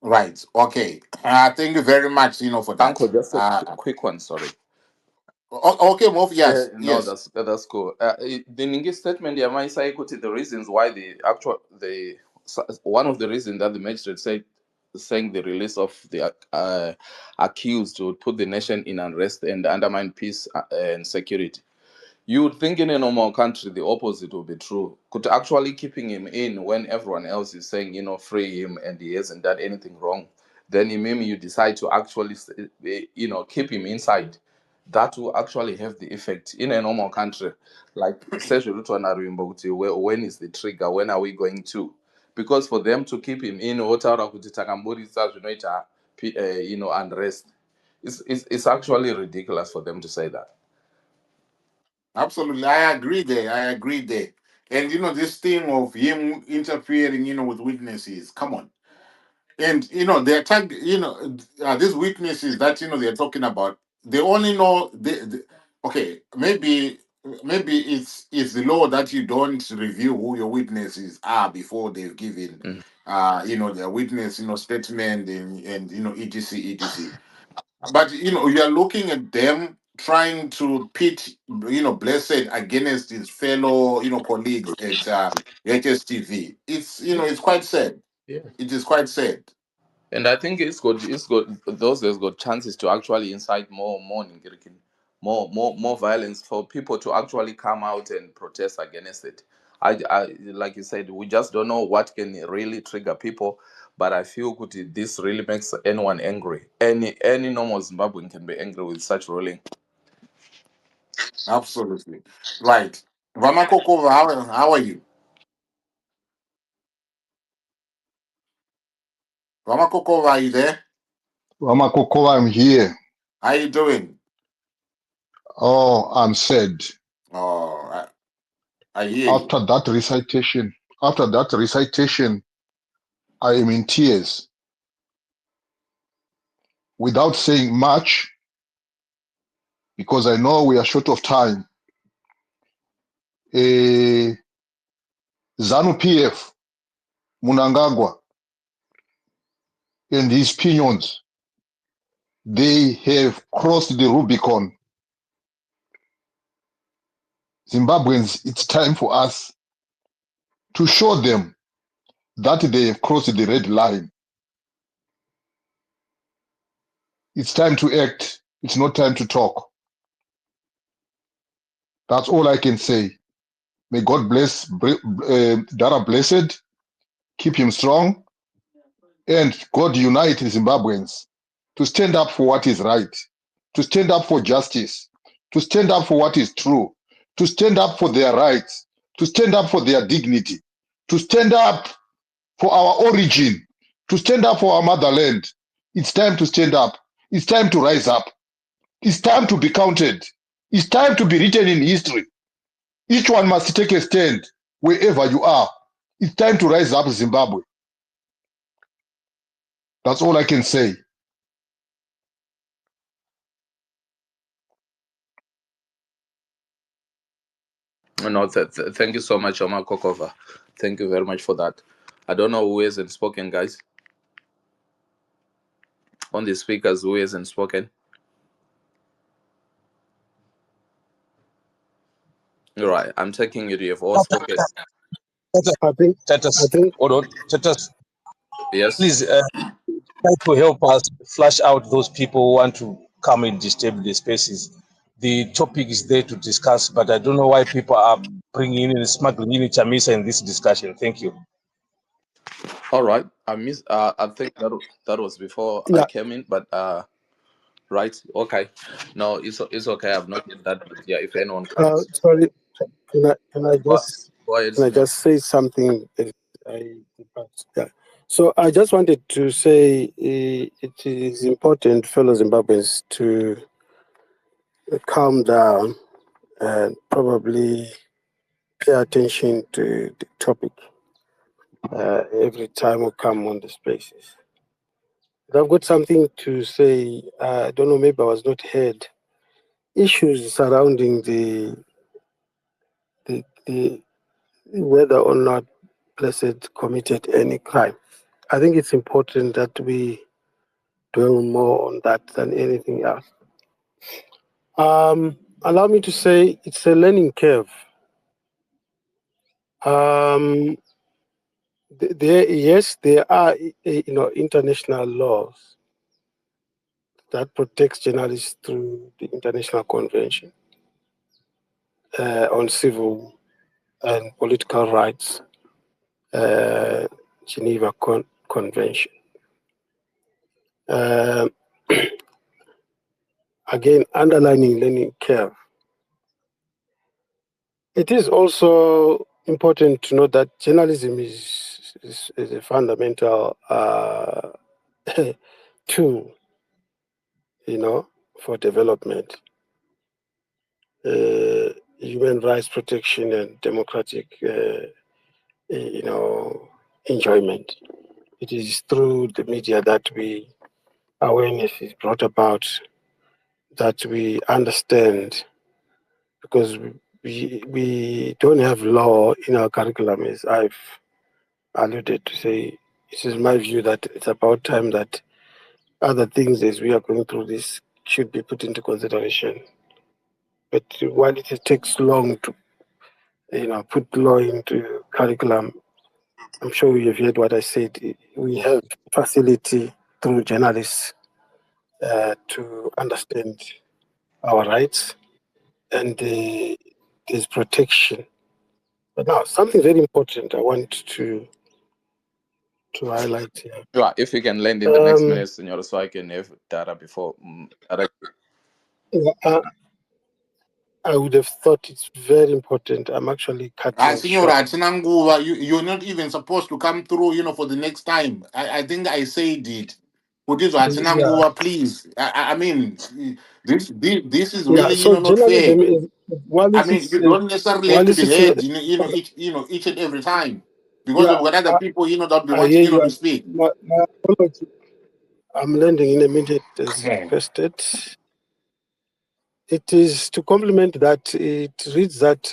Speaker 1: Right. Okay. Thank you very much, for that.
Speaker 14: Uncle, just a quick one, sorry.
Speaker 1: Okay, Mof, yes.
Speaker 14: No,
Speaker 1: Yes.
Speaker 14: that's cool. The Ningi statement, yeah, my psychoti, the reasons why one of the reasons that the magistrate said, saying the release of the accused would put the nation in unrest and undermine peace and security. You would think in a normal country the opposite would be true. Could actually keeping him in when everyone else is saying, free him and he hasn't done anything wrong, then maybe you decide to actually, keep him inside. That will actually have the effect in a normal country. Like, when is the trigger? When are we going to? Because for them to keep him in, unrest, it's actually ridiculous for them to say that.
Speaker 1: Absolutely. I agree there. I agree there. And this thing of him interfering, with witnesses. Come on. And they attack. These weaknesses that they're talking about. They only know. Okay, maybe it's the law that you don't review who your witnesses are before they've given
Speaker 14: Mm.
Speaker 1: their witness statement and etc. But you are looking at them trying to pit Blessed against his fellow colleagues at HSTV. It's quite sad.
Speaker 14: Yeah.
Speaker 1: It is quite sad.
Speaker 14: And I think it's got those that's got chances to actually incite more Ngirikin, more violence for people to actually come out and protest against it. I like you said, we just don't know what can really trigger people, but I feel good this really makes anyone angry. Any normal Zimbabwean can be angry with such ruling.
Speaker 1: Absolutely. Right. Vamakokova, how are you? Vamakokova, are you there?
Speaker 15: Ramakokova, I'm here.
Speaker 1: How you doing?
Speaker 15: Oh, I'm sad.
Speaker 1: Oh, I hear you.
Speaker 15: After that recitation, I am in tears. Without saying much, because I know we are short of time. ZANU PF, Munangagwa, and his pinions, they have crossed the Rubicon. Zimbabweans, it's time for us to show them that they have crossed the red line. It's time to act. It's not time to talk. That's all I can say. May God bless Dhara Blessed, keep him strong, and God unite the Zimbabweans to stand up for what is right, to stand up for justice, to stand up for what is true, to stand up for their rights, to stand up for their dignity, to stand up for our origin, to stand up for our motherland. It's time to stand up. It's time to rise up. It's time to be counted. It's time to be written in history. Each one must take a stand wherever you are. It's time to rise up, Zimbabwe. That's all I can say.
Speaker 14: No, thank you so much, Omar Kokova. Thank you very much for that. I don't know who hasn't spoken, guys. On the speakers, who hasn't spoken? All right, I'm taking it. You have all spoken.
Speaker 2: I think, I think,
Speaker 8: Hold on. Tatas,
Speaker 14: Yes.
Speaker 8: please try to help us flush out those people who want to come and disturb the spaces. The topic is there to discuss, but I don't know why people are bringing in and smuggling in Chamisa in this discussion. Thank you.
Speaker 14: All right. I think that was before I
Speaker 2: yeah,
Speaker 14: came in, but right. Okay. No, it's okay. I've not yet that. But yeah, if anyone comes,
Speaker 2: sorry, can I
Speaker 14: go,
Speaker 2: just
Speaker 14: go ahead,
Speaker 2: can I
Speaker 14: Smith.
Speaker 2: just say something? Yeah. So I just wanted to say it is important, fellow Zimbabweans, to calm down and probably pay attention to the topic every time we come on the spaces. I've got something to say. I don't know, maybe I was not heard. Issues surrounding the whether or not Blessed committed any crime. I think it's important that we dwell more on that than anything else. Allow me to say it's a learning curve. There are international laws that protects journalists through the International Convention on Civil and Political Rights, Geneva Convention. Again, underlining learning curve. It is also important to note that journalism is a fundamental tool, for development, human rights protection, and democratic, enjoyment. it is through the media that awareness is brought about, that we understand, because we don't have law in our curriculum, as I've alluded to say. It is my view that it's about time that other things as we are going through this should be put into consideration. But while it takes long to put law into curriculum, I'm sure you have heard what I said. We have facility through journalists to understand our rights, and there's protection. But now, something very important I want to highlight here.
Speaker 14: Yeah, if you can land in the next minute, Senor, so I can have Dhara before.
Speaker 2: I would have thought it's very important. I'm actually cutting
Speaker 1: Signora,
Speaker 2: short.
Speaker 1: you're not even supposed to come through, for the next time. I think I said it. Sinanguva, please. I mean, this is really,
Speaker 2: so
Speaker 1: not fair.
Speaker 2: journalism is,
Speaker 1: I mean, you don't necessarily have to be heard, each and every time, because we've got other people, that be
Speaker 2: I hear
Speaker 1: wanting,
Speaker 2: you.
Speaker 1: to speak.
Speaker 2: My apology. I'm landing in a minute as requested. It is to complement that. It reads that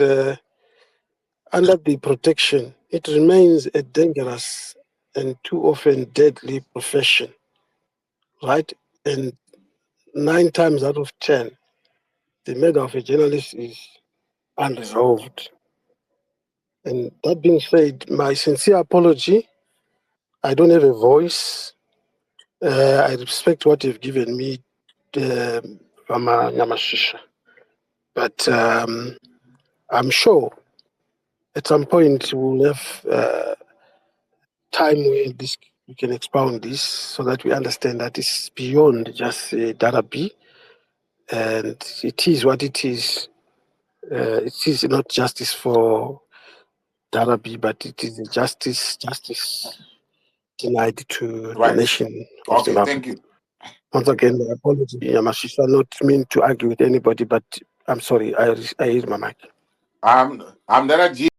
Speaker 2: under the protection, it remains a dangerous and too often deadly profession, right? And 9 times out of 10, the murder of a journalist is unresolved. And that being said, my sincere apology. I don't have a voice. I respect what you've given me, Mama Nyamashisha. But I'm sure at some point we'll have time where we can expound this so that we understand that it's beyond just Dhara B, and it is what it is. It is not justice for Dhara B, but it is justice denied to the nation of
Speaker 1: Okay,
Speaker 2: Zimbabwe.
Speaker 1: thank you.
Speaker 2: Once again, my apology, Yamashisha, not mean to argue with anybody, but I'm sorry, I use my mic.
Speaker 1: I'm Dhara G.